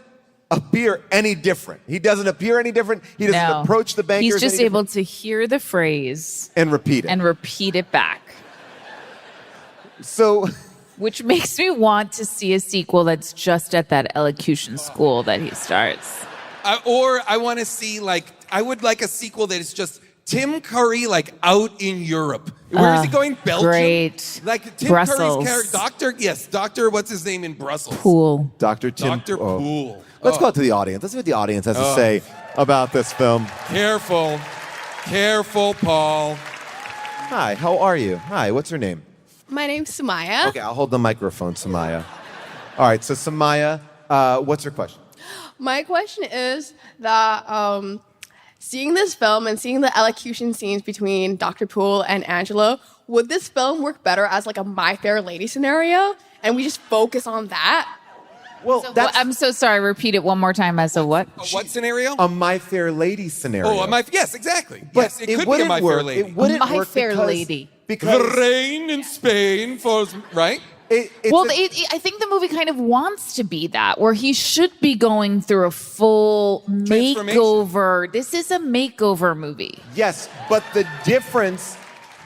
appear any different. He doesn't appear any different. He doesn't approach the bankers.
He's just able to hear the phrase
and repeat it.
And repeat it back.
So...
Which makes me want to see a sequel that's just at that elocution school that he starts.
Or I want to see, like, I would like a sequel that is just Tim Curry, like, out in Europe. Where is he going? Belgium?
Great.
Like, Tim
Brussels.
Curry's character, Dr. What's his name in Brussels?
Poole.
Dr. Tim
Poole.
Let's go out to the audience. Let's see what the audience has to say about this film.
Careful, Paul.
Hi, how are you? Hi, what's your name?
My name's Samaya.
Okay, I'll hold the microphone, Samaya. All right, so Samaya, what's your question?
My question is that seeing this film and seeing the elocution scenes between Dr. Poole and Angelo, would this film work better as like a My Fair Lady scenario? And we just focus on that?
Well,
I'm so sorry. Repeat it one more time as a what?
What scenario?
A My Fair Lady scenario.
Yes, exactly.
But
yes, it could be a My Fair Lady.
It wouldn't
My
work
Fair Lady.
Because
the rain in Spain falls, right?
I think the movie kind of wants to be that, where he should be going through a full makeover. This is a makeover movie.
Yes, but the difference...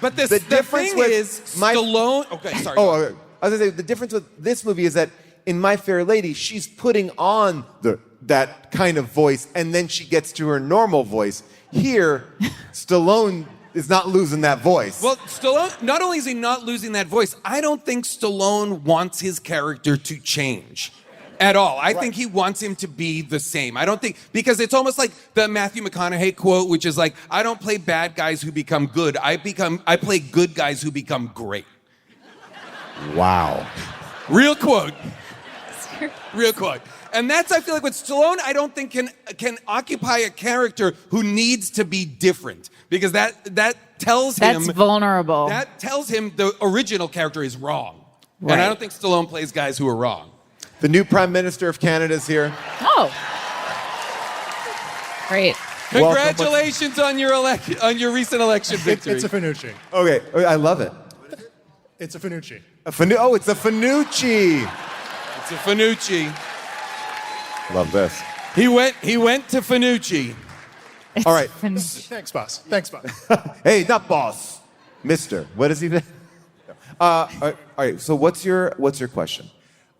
But the difference is Stallone... Okay, sorry.
I was going to say, the difference with this movie is that in My Fair Lady, she's putting on that kind of voice, and then she gets to her normal voice. Here, Stallone is not losing that voice.
Well, Stallone, not only is he not losing that voice, I don't think Stallone wants his character to change at all. I think he wants him to be the same. I don't think, because it's almost like the Matthew McConaughey quote, which is like, I don't play bad guys who become good. I play good guys who become great.
Wow.
Real quote. Real quote. And that's, I feel like, with Stallone, I don't think can occupy a character who needs to be different. Because that tells him...
That's vulnerable.
That tells him the original character is wrong.
Right.
And I don't think Stallone plays guys who are wrong.
The new Prime Minister of Canada is here.
Oh. Great.
Congratulations on your recent election victory.
It's a Finucci.
Okay, I love it.
It's a Finucci.
It's a Finucci.
It's a Finucci.
Love this.
He went to Finucci.
All right.
Thanks, boss.
Hey, not boss. Mister. What is he? All right, so what's your question?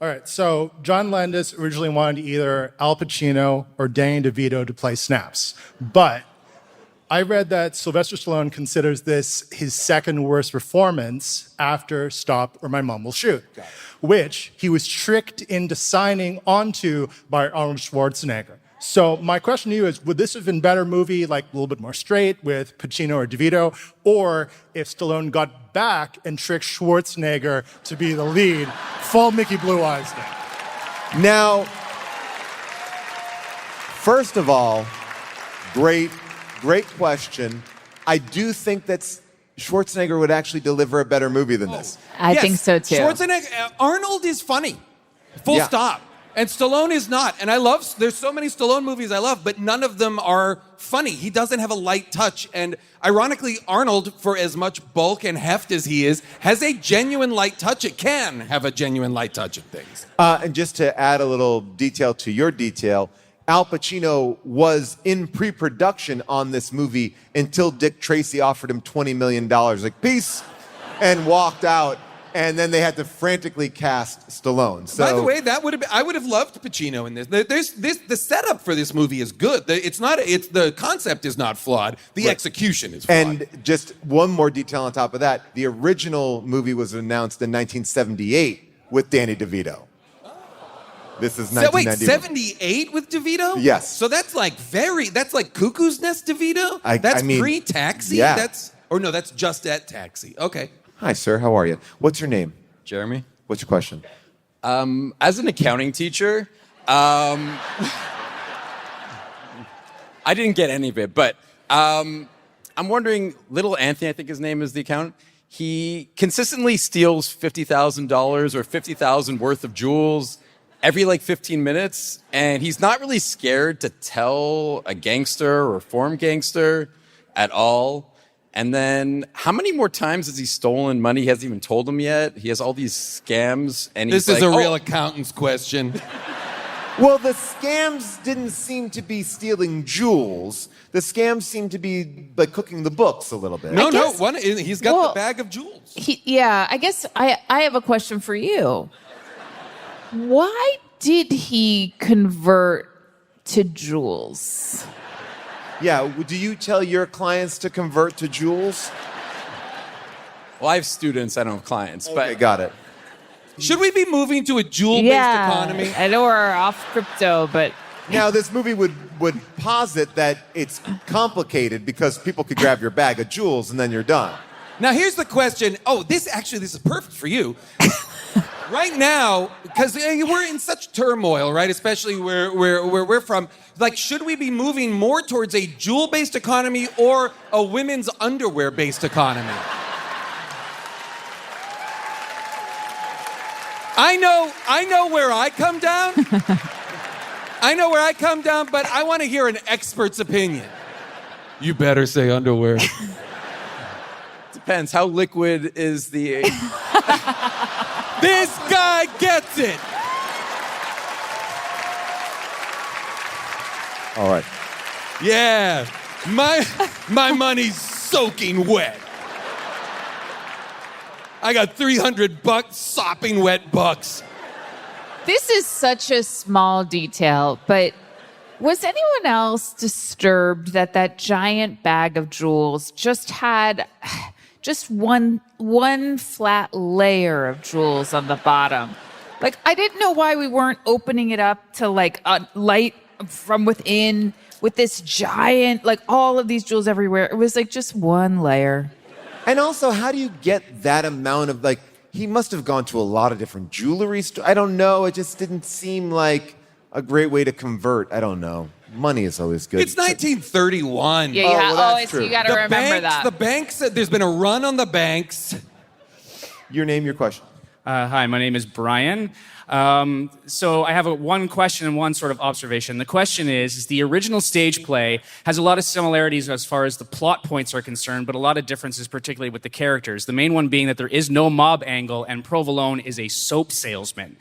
All right, so John Landis originally wanted either Al Pacino or Danny DeVito to play Snaps. But I read that Sylvester Stallone considers this his second worst performance after Stop or My Mom Will Shoot, which he was tricked into signing onto by Arnold Schwarzenegger. So my question to you is, would this have been a better movie, like a little bit more straight with Pacino or DeVito, or if Stallone got back and tricked Schwarzenegger to be the lead, full Mickey Blue Eyes thing?
Now, first of all, great question. I do think that Schwarzenegger would actually deliver a better movie than this.
I think so too.
Schwarzenegger, Arnold is funny. Full stop. And Stallone is not. And there's so many Stallone movies I love, but none of them are funny. He doesn't have a light touch. And ironically, Arnold, for as much bulk and heft as he is, has a genuine light touch. It can have a genuine light touch of things.
And just to add a little detail to your detail, Al Pacino was in pre-production on this movie until Dick Tracy offered him $20 million, like, peace, and walked out. And then they had to frantically cast Stallone. So,
by the way, I would have loved Pacino in this. The setup for this movie is good. The concept is not flawed. The execution is flawed.
And just one more detail on top of that: the original movie was announced in 1978 with Danny DeVito. This is 1991.
Wait, 78 with DeVito?
Yes.
So that's like Cuckoo's Nest DeVito? That's pre-Taxi?
Yeah.
That's just at Taxi. Okay.
Hi, sir. How are you? What's your name?
Jeremy.
What's your question?
As an accounting teacher, I didn't get any of it, but I'm wondering, little Anthony, I think his name is the accountant, he consistently steals $50,000 or $50,000 worth of jewels every 15 minutes, and he's not really scared to tell a gangster or a former gangster at all. And then, how many more times has he stolen money? He hasn't even told them yet. He has all these scams, and
this is a real accountant's question.
Well, the scams didn't seem to be stealing jewels. The scams seemed to be like cooking the books a little bit.
He's got the bag of jewels.
I guess I have a question for you. Why did he convert to jewels?
Yeah, do you tell your clients to convert to jewels?
Well, I have students, I don't have clients.
Okay, got it.
Should we be moving to a jewel-based economy?
I know we're off crypto, but...
Now, this movie would posit that it's complicated because people could grab your bag of jewels and then you're done.
Now, here's the question. Oh, this is perfect for you. Right now, because we're in such turmoil, right? Especially where we're from. Should we be moving more towards a jewel-based economy or a women's underwear-based economy? I know where I come down. But I want to hear an expert's opinion. You better say underwear.
Depends. How liquid is the...
This guy gets it.
All right.
Yeah. My money's soaking wet. I got $300 sopping wet bucks.
This is such a small detail, but was anyone else disturbed that giant bag of jewels just had just one flat layer of jewels on the bottom? I didn't know why we weren't opening it up to a light from within with this giant, all of these jewels everywhere. It was just one layer.
And also, how do you get that amount of, he must have gone to a lot of different jewelry stores. I don't know. It just didn't seem like a great way to convert. I don't know. Money is always good.
It's 1931.
Yeah,
that's true.
You got to remember that.
The banks, there's been a run on the banks.
Your name, your question.
Hi, my name is Brian. So I have one question and one sort of observation. The question is the original stage play has a lot of similarities as far as the plot points are concerned, but a lot of differences, particularly with the characters. The main one being that there is no mob angle and Provolone is a soap salesman.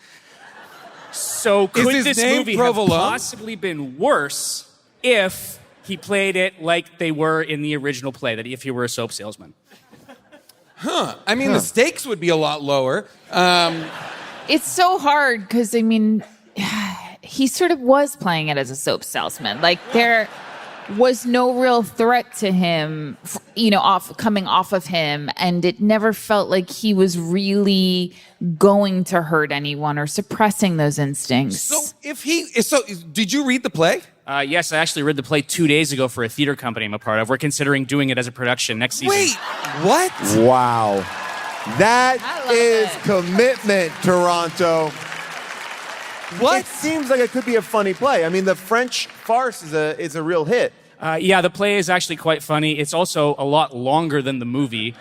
So could this movie have possibly been worse if he played it like they were in the original play, that if he were a soap salesman?
I mean, the stakes would be a lot lower.
It's so hard because, he sort of was playing it as a soap salesman. was no real threat to him, coming off of him, and it never felt like he was really going to hurt anyone or suppressing those instincts.
So did you read the play?
Yes, I actually read the play 2 days ago for a theater company I'm a part of. We're considering doing it as a production next season.
Wait, what?
Wow. That is commitment, Toronto. What? It seems like it could be a funny play. I mean, the French farce is a real hit.
Yeah, the play is actually quite funny. It's also a lot longer than the movie,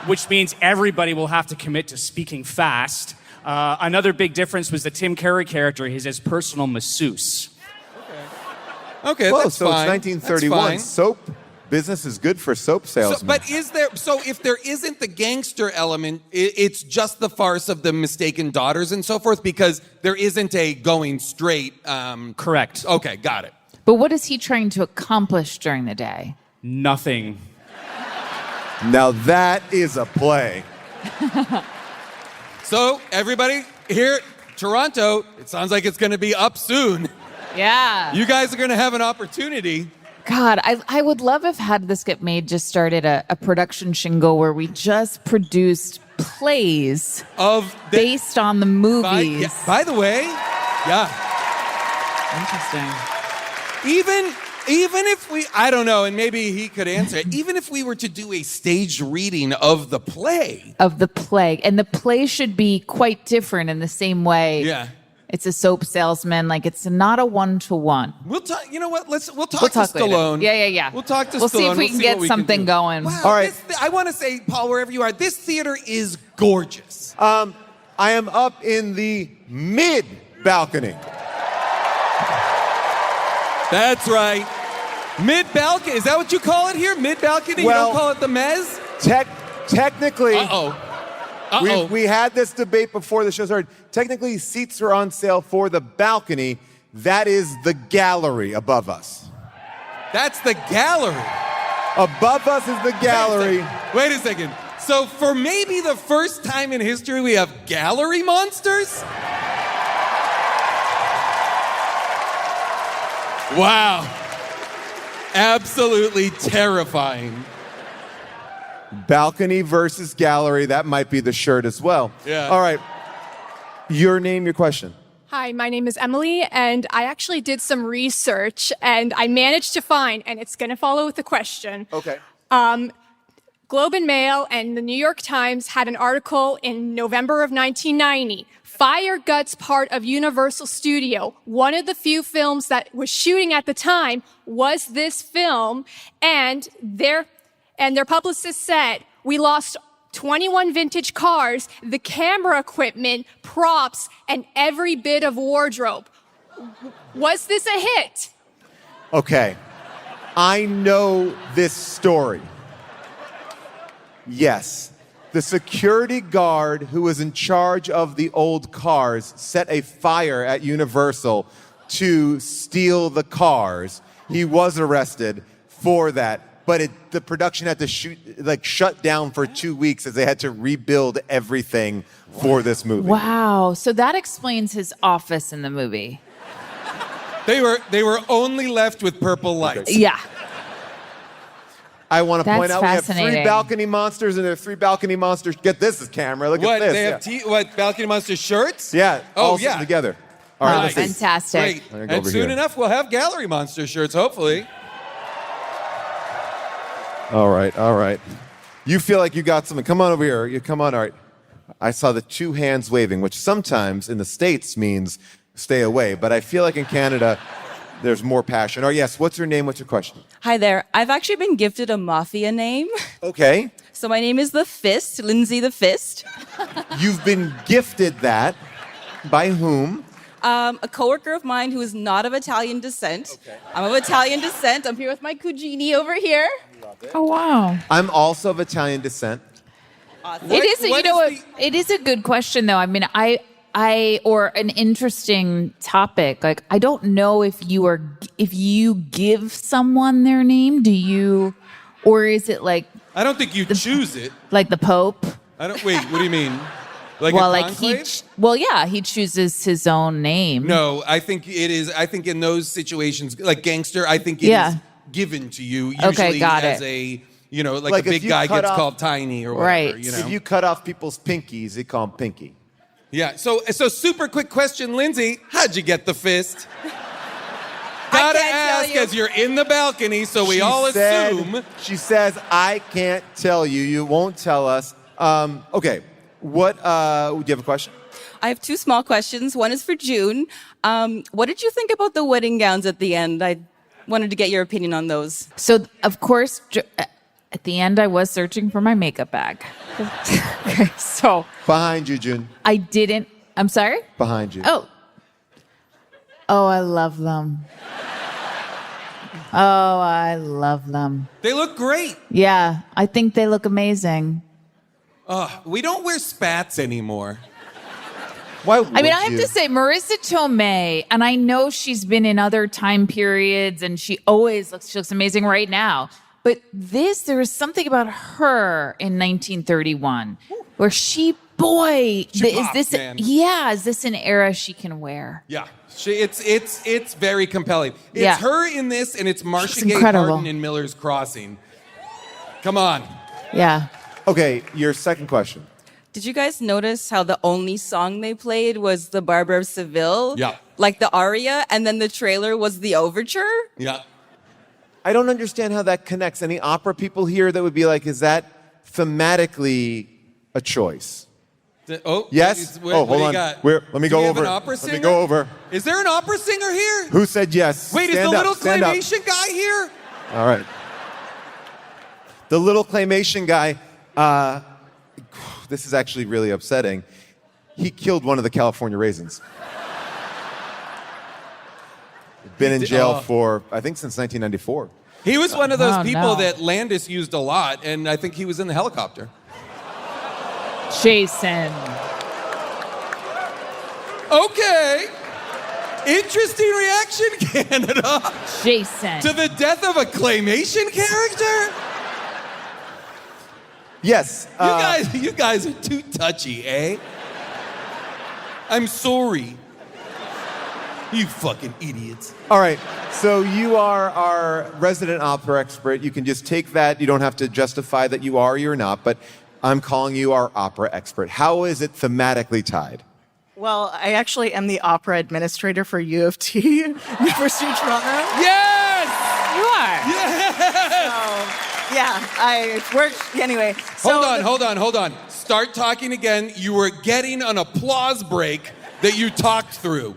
which means everybody will have to commit to speaking fast. Another big difference was the Tim Curry character is his personal masseuse.
Okay,
Whoa,
that's
so
fine.
It's 1931. Soap business is good for soap salesmen.
So if there isn't the gangster element, it's just the farce of the mistaken daughters and so forth, because there isn't a going straight.
Correct.
Okay, got it.
But what is he trying to accomplish during the day?
Nothing.
Now that is a play.
So everybody here, Toronto, it sounds like it's going to be up soon.
Yeah.
You guys are going to have an opportunity.
God, I would love if Had This Get Made just started a production shingle where we just produced plays based on the movies.
By the way,
Interesting.
Even if we, I don't know, and maybe he could answer it, even if we were to do a staged reading of the play.
Of the play. And the play should be quite different in the same way.
Yeah.
It's a soap salesman. Like, it's not a one-to-one.
We'll talk. You know what? We'll talk to
later.
Stallone.
Yeah.
We'll talk to Stallone.
We'll see if we can get something going.
Wow,
all right.
I want to say, Paul, wherever you are, this theater is gorgeous.
I am up in the mid balcony.
That's right. Mid balcony. Is that what you call it here? Mid balcony.
Well,
you don't call it the mezz.
Technically.
Uh-oh.
We had this debate before the show started. Technically, seats are on sale for the balcony. That is the gallery above us.
That's the gallery.
Above us is the gallery.
Wait a second. So for maybe the first time in history, we have gallery monsters? Wow. Absolutely terrifying.
Balcony versus gallery. That might be the shirt as well.
Yeah.
All right. Your name, your question.
Hi, my name is Emily, and I actually did some research, and I managed to find, and it's going to follow with the question.
Okay.
Globe and Mail and the New York Times had an article in November of 1990. Fire Guts part of Universal Studio. One of the few films that was shooting at the time was this film, and their publicist said, we lost 21 vintage cars, the camera equipment, props, and every bit of wardrobe. Was this a hit?
Okay. I know this story. Yes. The security guard who was in charge of the old cars set a fire at Universal to steal the cars. He was arrested for that, but the production had to shut down for 2 weeks as they had to rebuild everything for this movie.
Wow. So that explains his office in the movie.
They were only left with purple lights.
Yeah.
I want to point out we have 3
fascinating.
balcony monsters, and there are 3 balcony monsters. Get this camera. Look at this.
They have balcony monster shirts?
Yeah.
Oh,
all
yeah.
sitting together. All right,
Nice.
let's see.
Fantastic.
Great.
Go
And
over
soon
here.
enough, we'll have gallery monster shirts, hopefully.
All right. You feel like you got something. Come on over here. You come on. All right. I saw the 2 hands waving, which sometimes in the States means stay away. But I feel like in Canada, there's more passion. Or yes, what's your name? What's your question?
Hi there. I've actually been gifted a mafia name.
Okay.
So my name is The Fist, Lindsay the Fist.
You've been gifted that. By whom?
A coworker of mine who is not of Italian descent. Okay. I'm of Italian descent. I'm here with my cugini over here.
Oh, wow.
I'm also of Italian descent.
It is a good question, though. I mean, or an interesting topic. Like, I don't know if you give someone their name, or is it like?
I don't think you choose it.
Like the Pope?
Wait, what do you mean? Like
well,
a
like
conclave?
he chooses his own name.
No, I think it is. I think in those situations, like gangster, I think it is given to you usually
got
as
it.
a, you know, like
Like
a
if
big
you
guy
cut
gets
off-
called tiny or whatever.
Right.
You know?
If you cut off people's pinkies, they call them pinky.
Yeah. So super quick question, Lindsay. How'd you get the fist? Gotta
can't tell
ask
you.
as you're in the balcony, so we all assume.
She says, I can't tell you. You won't tell us. Okay. What, do you have a question?
I have two small questions. One is for June. What did you think about the wedding gowns at the end? I wanted to get your opinion on those.
So, of course, at the end, I was searching for my makeup bag. Okay, so
Behind you, June.
I didn't. I'm sorry?
Behind you.
Oh, I love them. Oh, I love them.
They look great.
Yeah, I think they look amazing.
We don't wear spats anymore.
Why
I mean, I have to say, Marissa Tomei, and I know she's been in other time periods, and she looks amazing right now. But there was something about her in 1931 where is this an era she can wear?
Yeah. It's very compelling. It's her in this, and it's Marcia Gay
incredible.
Harden in Miller's Crossing. Come on.
Yeah.
Okay, your second question.
Did you guys notice how the only song they played was the Barber of Seville?
Yeah.
Like the aria, and then the trailer was the overture?
Yeah.
I don't understand how that connects. Any opera people here that would be like, is that thematically a choice? Yes?
What
hold
do you
on.
got?
Let me
Do
go
we have
over.
an opera
Let me
singer?
go over.
Is there an opera singer here?
Who said yes?
Wait, is
Stand
the
up,
little
stand up.
claymation guy here?
All right. The little claymation guy, this is actually really upsetting. He killed one of the California Raisins. Been in jail for, I think, since 1994.
He was one of those
Oh,
people
no.
that Landis used a lot, and I think he was in the helicopter.
Jason.
Okay. Interesting reaction, Canada.
Jason.
To the death of a claymation character?
Yes.
You guys are too touchy, eh? I'm sorry. You fucking idiots.
All right. So you are our resident opera expert. You can just take that. You don't have to justify that you are or you're not, but I'm calling you our opera expert. How is it thematically tied?
Well, I actually am the opera administrator for U of T, University of Toronto.
Yes!
You are.
Yes!
Yeah, I worked anyway. So
Hold on. Start talking again. You were getting an applause break that you talked through.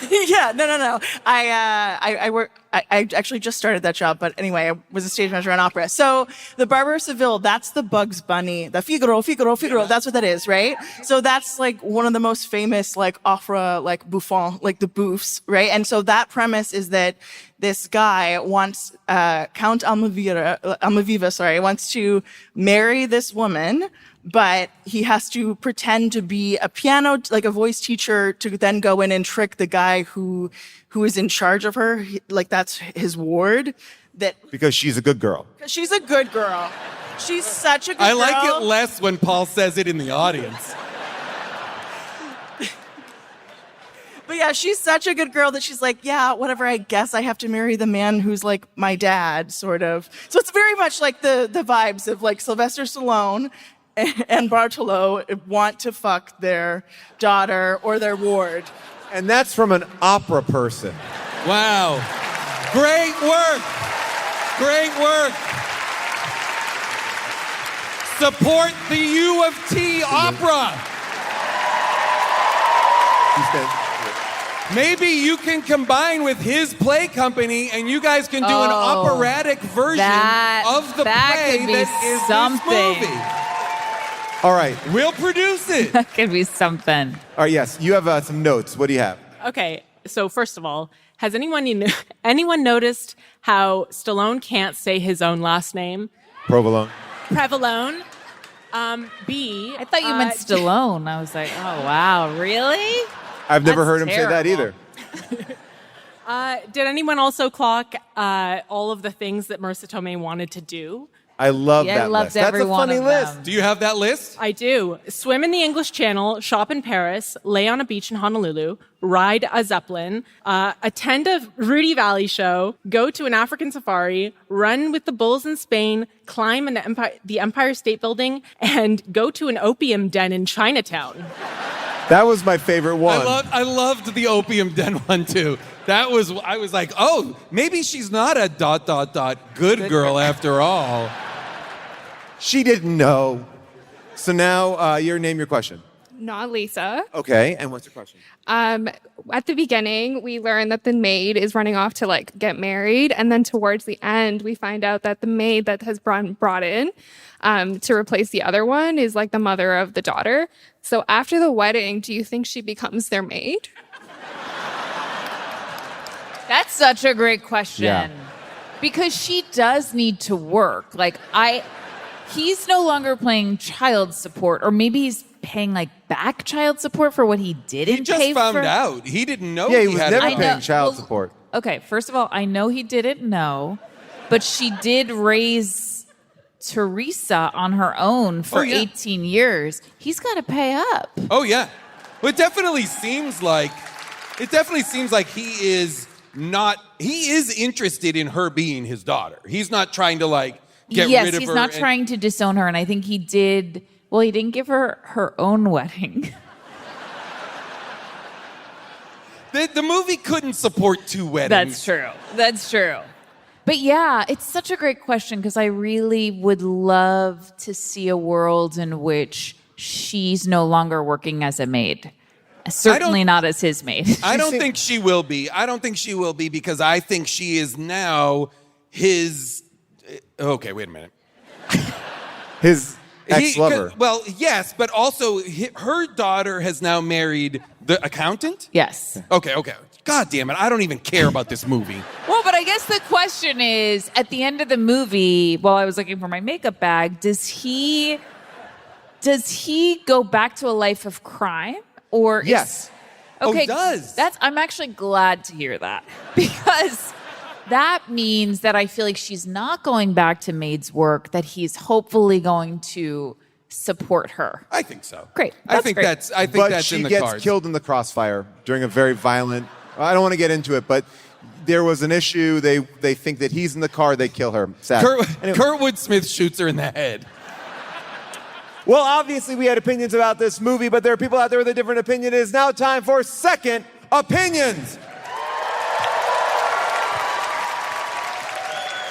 Yeah, no. I work. I actually just started that job, but anyway, I was a stage manager on opera. So the Barber of Seville, that's the Bugs Bunny, the Figaro. That's what that is, right? So that's like one of the most famous like opera like bouffon, like the bouffs, right? And so that premise is that this guy wants Count Almaviva, wants to marry this woman. But he has to pretend to be a like a voice teacher, to then go in and trick the guy who is in charge of her. Like that's his ward.
Because she's a good girl.
She's a good girl. She's such a good girl.
I like it less when Paul says it in the audience.
But yeah, she's such a good girl that she's like, yeah, whatever, I guess I have to marry the man who's like my dad, sort of. So it's very much like the vibes of like Sylvester Stallone and Bartolo want to fuck their daughter or their ward.
And that's from an opera person.
Wow. Great work. Support the U of T opera. Maybe you can combine with his play company and you guys can do an operatic version of the play
could be
that is
something.
this movie.
All right.
We'll produce it.
That could be something.
All right, yes. You have some notes. What do you have?
Okay, so first of all, has anyone noticed how Stallone can't say his own last name?
Provolone.
Prevalone. B.
I thought you meant Stallone. I was like, oh, wow, really?
I've never
That's
heard him say that
terrible.
either.
Did anyone also clock all of the things that Marissa Tomei wanted to do
I love
Yeah, I
that
loved
list. That's
every
a
one
funny
of
list.
them.
Do you have that list?
I do. Swim in the English Channel, shop in Paris, lay on a beach in Honolulu, ride a Zeppelin, attend a Rudy Valley show, go to an African safari, run with the bulls in Spain, climb the Empire State Building, and go to an opium den in Chinatown.
That was my favorite one.
I loved the opium den one too. I was like, oh, maybe she's not a ... good girl after all.
She didn't know. So now your name, your question.
Not Lisa.
Okay, and what's your question?
At the beginning, we learn that the maid is running off to like get married, and then towards the end, we find out that the maid that has brought in to replace the other one is like the mother of the daughter. So after the wedding, do you think she becomes their maid?
That's such a great question.
Yeah.
Because she does need to work. He's no longer paying child support, or maybe he's paying back child support for what he didn't
He just
pay
found
for.
out. He didn't know
Yeah, he
he
was
had
never
it.
paying child support.
Okay, first of all, I know he didn't know, but she did raise Teresa on her own for 18 years. He's got to pay up.
Oh yeah. Well, it definitely seems like he is interested in her being his daughter. He's not trying to get rid of her.
Yes, he's not trying to disown her, and I think he did. Well, he didn't give her her own wedding.
The movie couldn't support two weddings.
That's true. But yeah, it's such a great question because I really would love to see a world in which she's no longer working as a maid. Certainly not as his maid.
I don't think she will be. Because I think she is now his... Okay, wait a minute.
His ex-lover.
Well, yes, but also her daughter has now married the accountant?
Yes.
Okay. God damn it, I don't even care about this movie.
Well, but I guess the question is, at the end of the movie, while I was looking for my makeup bag, does he go back to a life of crime? Or
yes.
Okay,
he does.
I'm actually glad to hear that because that means that I feel like she's not going back to maid's work, that he's hopefully going to support her.
I think so.
Great.
I think that's in the cards.
But she gets killed in the crossfire during a very violent... I don't want to get into it, but there was an issue. They think that he's in the car. They kill her. Sad.
Kurtwood Smith shoots her in the head.
Well, obviously, we had opinions about this movie, but there are people out there with a different opinion. It is now time for Second Opinions.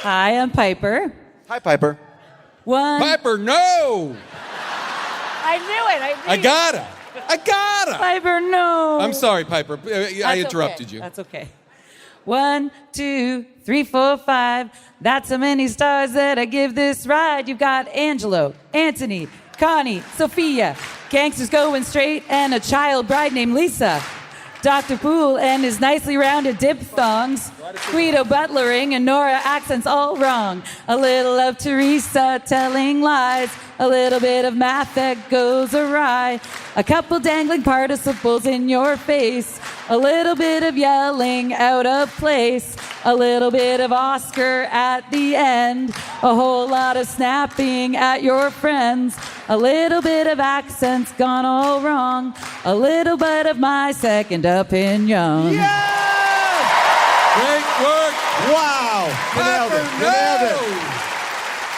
Hi, I'm Piper.
Hi, Piper.
Piper, no!
I knew it.
I gotta.
Piper, no.
I'm sorry, Piper. I
That's
interrupted
okay.
you.
That's okay. 1, 2, 3, 4, 5. That's how many stars that I give this ride. You've got Angelo, Anthony, Connie, Sophia, gangsters going straight, and a child bride named Lisa. Dr. Poole and his nicely rounded diphthongs. Guido butlering and Nora accents all wrong. A little of Teresa telling lies. A little bit of math that goes awry. A couple dangling participles in your face. A little bit of yelling out of place. A little bit of Oscar at the end. A whole lot of snapping at your friends. A little bit of accents gone all wrong. A little bit of my second opinion.
Great work.
Wow. You nailed it.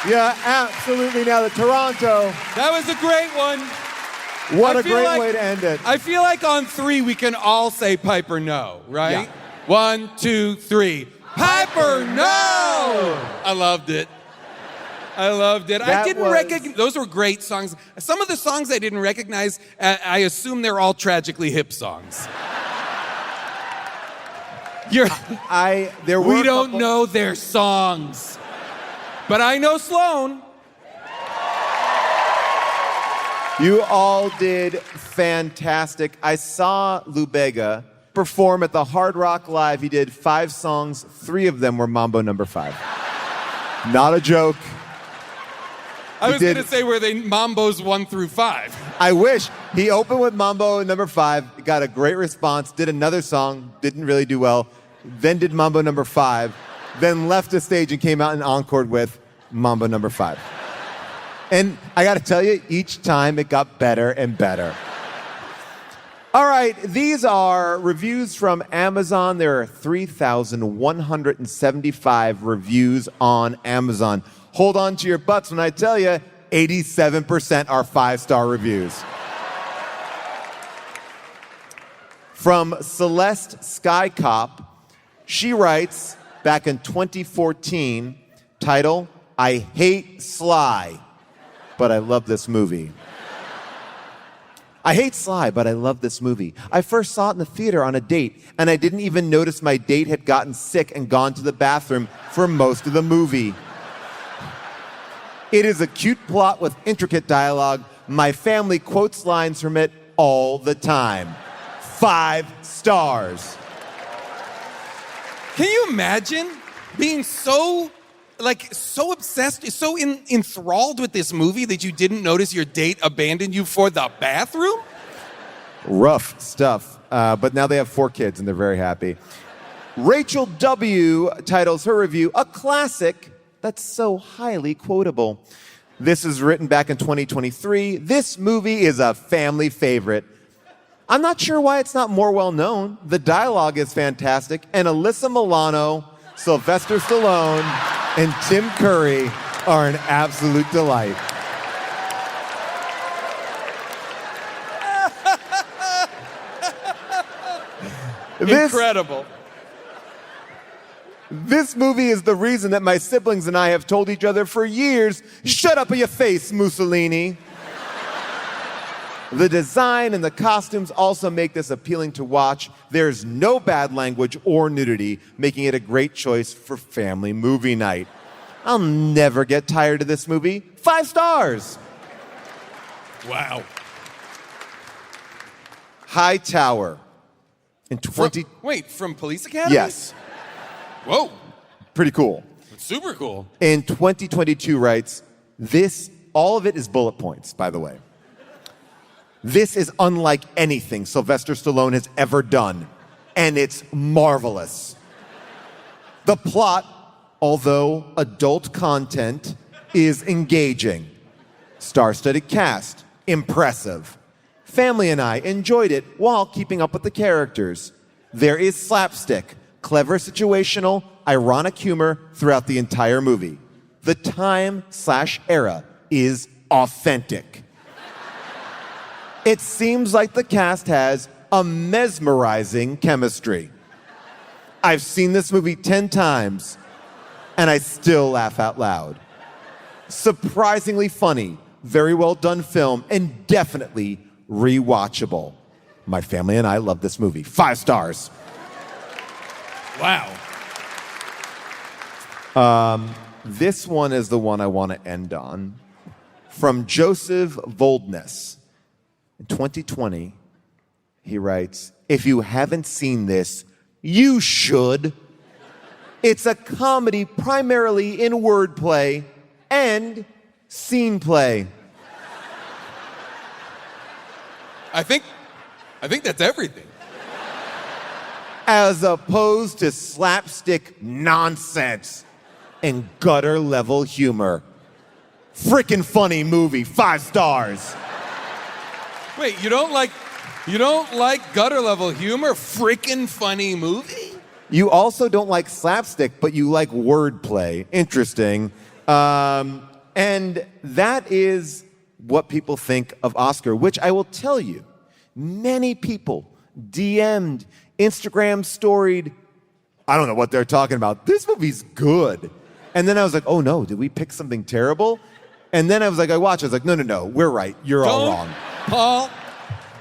Yeah, absolutely nailed it. Toronto.
That was a great one.
What a great way to end it.
I feel like on 3 we can all say Piper no, right?
Yeah.
1, 2, 3. Piper no! I loved it. I didn't recognize. Those were great songs. Some of the songs I didn't recognize, I assume they're all tragically hip songs. We don't know their songs. But I know Sloan.
You all did fantastic. I saw Lou Bega perform at the Hard Rock Live. He did 5 songs. 3 of them were Mambo No. 5. Not a joke.
I was going to say, were they Mambos 1 through 5?
I wish. He opened with Mambo No. 5, got a great response, did another song, didn't really do well, then did Mambo No. 5, then left the stage and came out and encored with Mambo number 5. And I got to tell you, each time it got better and better. All right, these are reviews from Amazon. There are 3,175 reviews on Amazon. Hold on to your butts when I tell you, 87% are 5-star reviews. From Celeste Skycop, she writes, back in 2014, title, I hate Sly, but I love this movie. I hate Sly, but I love this movie. I first saw it in the theater on a date, and I didn't even notice my date had gotten sick and gone to the bathroom for most of the movie. It is a cute plot with intricate dialogue. My family quotes lines from it all the time. 5 stars.
Can you imagine being so obsessed, so enthralled with this movie that you didn't notice your date abandoned you for the bathroom?
Rough stuff. But now they have 4 kids and they're very happy. Rachel W. titles her review, a classic that's so highly quotable. This is written back in 2023. This movie is a family favorite. I'm not sure why it's not more well known. The dialogue is fantastic, and Alyssa Milano, Sylvester Stallone, and Tim Curry are an absolute delight.
Incredible.
This movie is the reason that my siblings and I have told each other for years, shut up in your face, Mussolini. The design and the costumes also make this appealing to watch. There's no bad language or nudity, making it a great choice for family movie night. I'll never get tired of this movie. 5 stars.
Wow.
High Tower. In 20...
Wait, from Police Academy?
Yes.
Whoa.
Pretty cool.
That's super cool.
In 2022 writes, all of it is bullet points, by the way. This is unlike anything Sylvester Stallone has ever done, and it's marvelous. The plot, although adult content, is engaging. Star-studded cast, impressive. Family and I enjoyed it while keeping up with the characters. There is slapstick, clever situational, ironic humor throughout the entire movie. The time/era is authentic. It seems like the cast has a mesmerizing chemistry. I've seen this movie 10 times, and I still laugh out loud. Surprisingly funny, very well done film, and definitely rewatchable. My family and I love this movie. 5 stars.
Wow.
This one is the one I want to end on. From Joseph Voldness. In 2020, he writes, if you haven't seen this, you should. It's a comedy primarily in wordplay and scene play.
I think that's everything.
As opposed to slapstick nonsense and gutter-level humor. Frickin' funny movie, 5 stars.
Wait, you don't like gutter level humor? Frickin' funny movie?
You also don't like slapstick, but you like wordplay. Interesting. And that is what people think of Oscar, which I will tell you, many people DM'd, Instagram storied, I don't know what they're talking about. This movie's good. And then I was like, oh no, did we pick something terrible? And then I was like, I was like, no, we're right. You're all wrong.
Paul,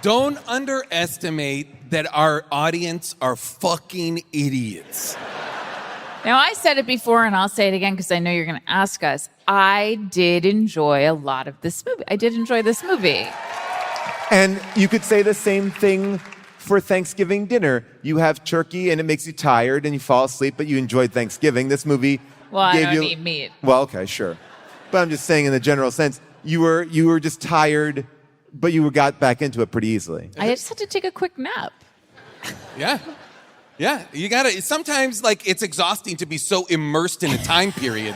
don't underestimate that our audience are fucking idiots.
Now, I said it before, and I'll say it again because I know you're going to ask us. I did enjoy a lot of this movie. I did enjoy this movie.
And you could say the same thing for Thanksgiving dinner. You have turkey, and it makes you tired, and you fall asleep, but you enjoyed Thanksgiving. This movie gave
I don't
you...
eat meat.
Well, okay, sure. But I'm just saying in the general sense, you were just tired, but you got back into it pretty easily.
I just had to take a quick nap.
Yeah. Yeah, you gotta, sometimes like it's exhausting to be so immersed in a time period.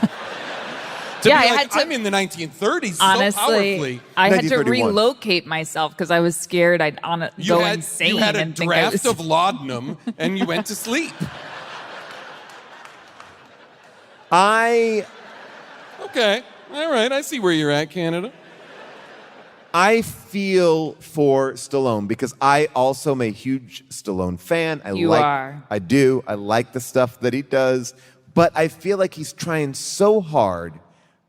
I'm in the 1930s
honestly,
so powerfully.
I had to
1931.
relocate myself because I was scared I'd go insane.
You had a
and think I
draft
was...
of laudanum and you went to sleep.
I
Okay. All right. I see where you're at, Canada.
I feel for Stallone because I also am a huge Stallone fan.
You are.
I do. I like the stuff that he does, but I feel like he's trying so hard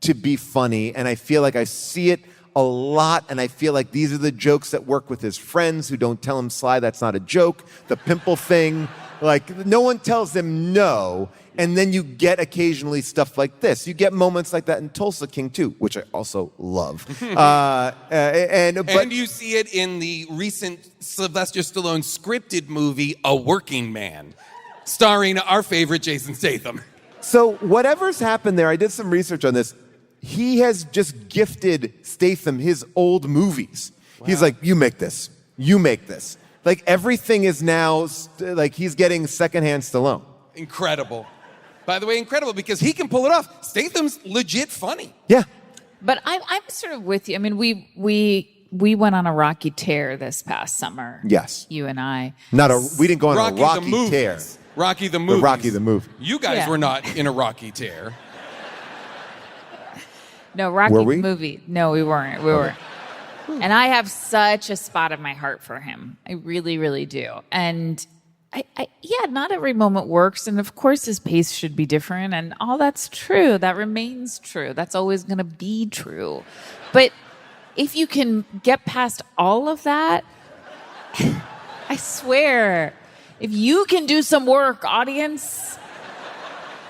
to be funny, and I feel like I see it a lot, and I feel like these are the jokes that work with his friends who don't tell him, Sly, that's not a joke. The pimple thing, like no one tells him no. And then you get occasionally stuff like this. You get moments like that in Tulsa King too, which I also love.
And you see it in the recent Sylvester Stallone scripted movie, A Working Man, starring our favorite Jason Statham.
So whatever's happened there, I did some research on this. He has just gifted Statham his old movies. Wow. He's like, you make this. You make this. Like everything is now, like he's getting secondhand Stallone.
Incredible. By the way, incredible because he can pull it off. Statham's legit funny.
Yeah.
But I'm sort of with you. I mean, we went on a rocky tear this past summer.
Yes.
You and I.
We didn't go on a rocky tear.
Rocky the movie.
Rocky the movie.
You guys were not in a rocky tear.
No, Rocky
Were we?
movie. No, we weren't. We weren't. And I have such a spot in my heart for him. I really, really do. And not every moment works. And of course his pace should be different. And all that's true. That remains true. That's always going to be true. But if you can get past all of that, I swear, if you can do some work, audience,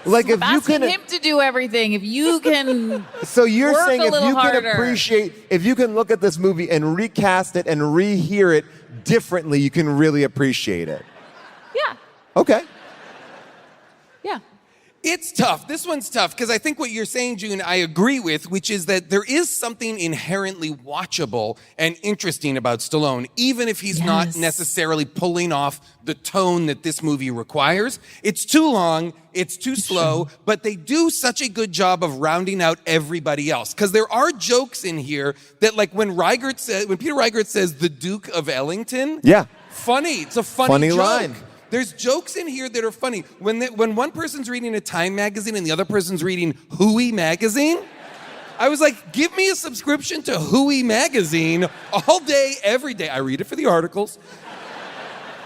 like if you
asking
can
him to do everything, if you can
So you're
work
saying
a
if
little
you can
harder.
appreciate, if you can look at this movie and recast it and rehear it differently, you can really appreciate it.
Yeah.
Okay.
Yeah.
It's tough. This one's tough because I think what you're saying, June, I agree with, which is that there is something inherently watchable and interesting about Stallone, even if he's not necessarily pulling off the tone that this movie requires. It's too long, it's too slow, but they do such a good job of rounding out everybody else. Because there are jokes in here that, like when Peter Reigert says the Duke of Ellington, funny. It's a funny joke.
Line.
There's jokes in here that are funny. When one person's reading a Time magazine and the other person's reading Hooey magazine, I was like, give me a subscription to Hooey magazine all day, every day. I read it for the articles.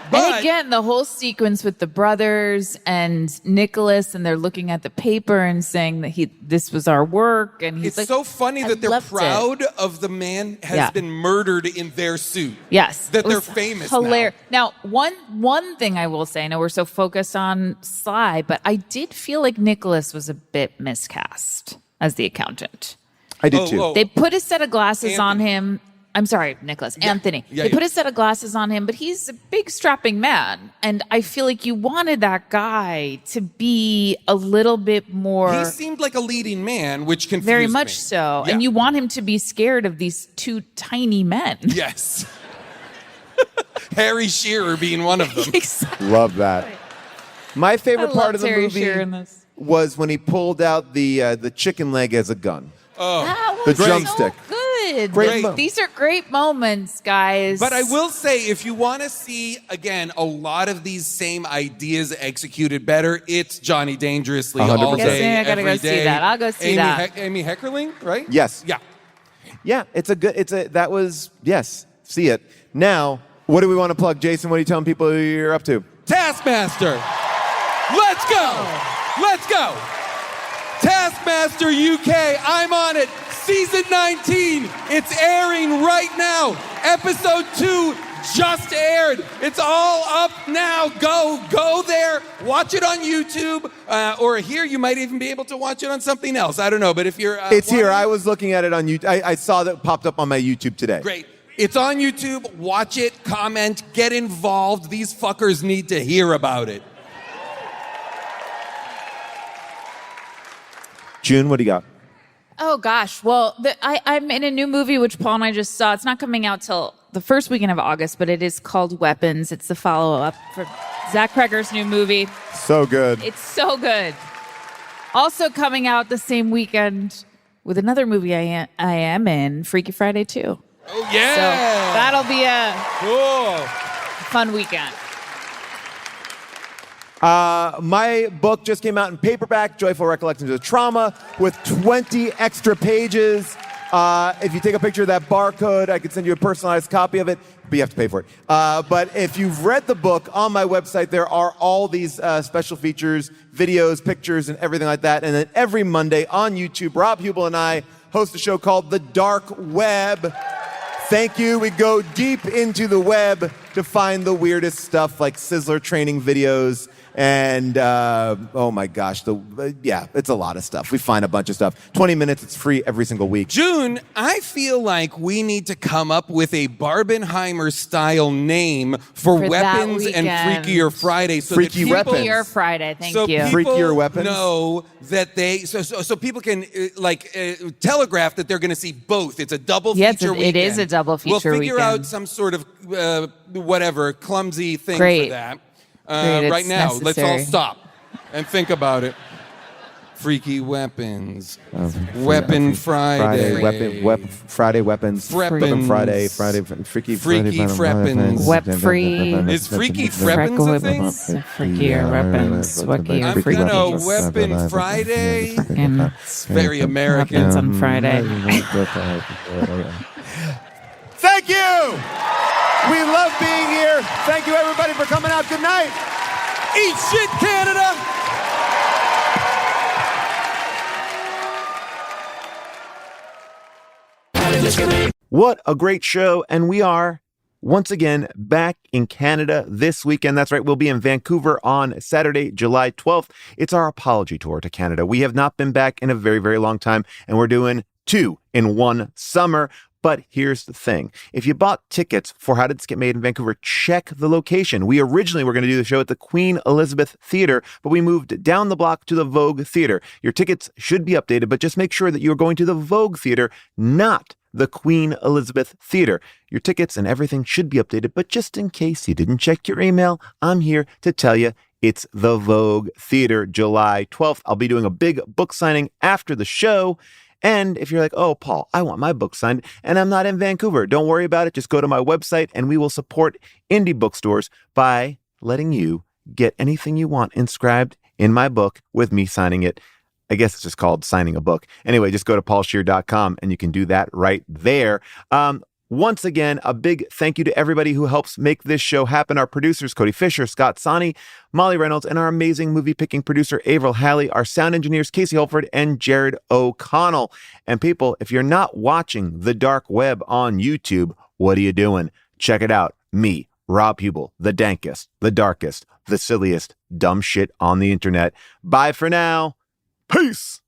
And again, the whole sequence with the brothers and Nicholas, and they're looking at the paper and saying that this was our work, and he's
it's
like,
so funny that they're proud of the man has been murdered in their suit.
Yes,
that
it
they're
was
famous
hilarious. Now, one thing I will say, I know we're so focused on Sly, but I did feel like Nicholas was a bit miscast as the accountant.
I did too.
They put a set of glasses on him. I'm sorry, Nicholas. Anthony. They put a set of glasses on him, but he's a big strapping man. And I feel like you wanted that guy to be a little bit more...
He seemed like a leading man, which confused
Very much
me.
so.
Yeah.
And you want him to be scared of these two tiny men.
Yes. Harry Shearer being one of them.
Love that. My favorite
I
part
love
of the
Terry
movie
Shearer in this.
was when he pulled out the chicken leg as a gun.
Oh,
That
the
was
drumstick.
so good.
Great moment.
These are great moments, guys.
But I will say, if you want to see, again, a lot of these same ideas executed better, it's Johnny Dangerously
100%.
all day,
I gotta
every
go see
day.
that. I'll go see that.
Amy Heckerling, right?
Yes.
Yeah.
Yeah, yes, see it. Now, what do we want to plug? Jason, what are you telling people you're up to?
Taskmaster. Let's go. Let's go. Taskmaster UK. I'm on it. Season 19. It's airing right now. Episode 2 just aired. It's all up now. Go there. Watch it on YouTube. Or here, you might even be able to watch it on something else. I don't know. But if you're...
It's here. I was looking at it on YouTube. I saw that popped up on my YouTube today.
Great. It's on YouTube. Watch it. Comment. Get involved. These fuckers need to hear about it.
June, what do you got?
Oh, gosh. Well, I'm in a new movie, which Paul and I just saw. It's not coming out till the first weekend of August, but it is called Weapons. It's the follow-up for Zach Cregger's new movie.
So good.
It's so good. Also coming out the same weekend with another movie I am in, Freaky Friday 2.
Oh, yeah.
So that'll be a
cool,
fun weekend.
My book just came out in paperback, Joyful Recollections of Trauma, with 20 extra pages. If you take a picture of that barcode, I could send you a personalized copy of it, but you have to pay for it. But if you've read the book, on my website, there are all these special features, videos, pictures, and everything like that. And then every Monday on YouTube, Rob Hubel and I host a show called The Dark Web. Thank you. We go deep into the web to find the weirdest stuff like Sizzler training videos and, oh my gosh, it's a lot of stuff. We find a bunch of stuff. 20 minutes, it's free every single week.
June, I feel like we need to come up with a Barbenheimer-style name for weapons and Freakier Friday. So
Freaky
that people,
Freakier Friday, thank you.
Freakier weapons?
Know that so people can telegraph that they're going to see both. It's a double feature weekend.
It is a double feature
weekend. We'll figure
weekend.
out some sort of clumsy thing
Great.
for that.
Great,
right now,
necessary.
let's all stop and think about it. Freaky weapons. Weapon Friday.
Friday weapons. Weapon Friday. Freaky
Freaky-Freapons.
Web free.
Is Freaky-Freapons a thing?
Freakier weapons.
Weapon Friday.
It's
very American.
Weapons on Friday.
Thank you! We love being here. Thank you, everybody, for coming out. Good night. Eat shit, Canada! What a great show, and we are once again back in Canada this weekend. That's right, we'll be in Vancouver on Saturday, July 12th. It's our apology tour to Canada. We have not been back in a very, very long time, and we're doing 2 in 1 summer. But here's the thing. If you bought tickets for How Did This Get Made in Vancouver, check the location. We originally were going to do the show at the Queen Elizabeth Theatre, but we moved down the block to the Vogue Theatre. Your tickets should be updated, but just make sure that you're going to the Vogue Theatre, not the Queen Elizabeth Theatre. Your tickets and everything should be updated, but just in case you didn't check your email, I'm here to tell you it's the Vogue Theatre, July 12th. I'll be doing a big book signing after the show. And if you're like, oh, Paul, I want my book signed and I'm not in Vancouver, don't worry about it. Just go to my website and we will support indie bookstores by letting you get anything you want inscribed in my book with me signing it. I guess it's just called signing a book. Anyway, just go to paulscheer.com and you can do that right there. Once again, a big thank you to everybody who helps make this show happen. Our producers, Cody Fisher, Scott Sani, Molly Reynolds, and our amazing movie-picking producer, Avril Halley. Our sound engineers, Casey Holford and Jared O'Connell. And people, if you're not watching The Dark Web on YouTube, what are you doing? Check it out. Me, Rob Hubel, the dankest, the darkest, the silliest, dumb shit on the internet. Bye for now. Peace.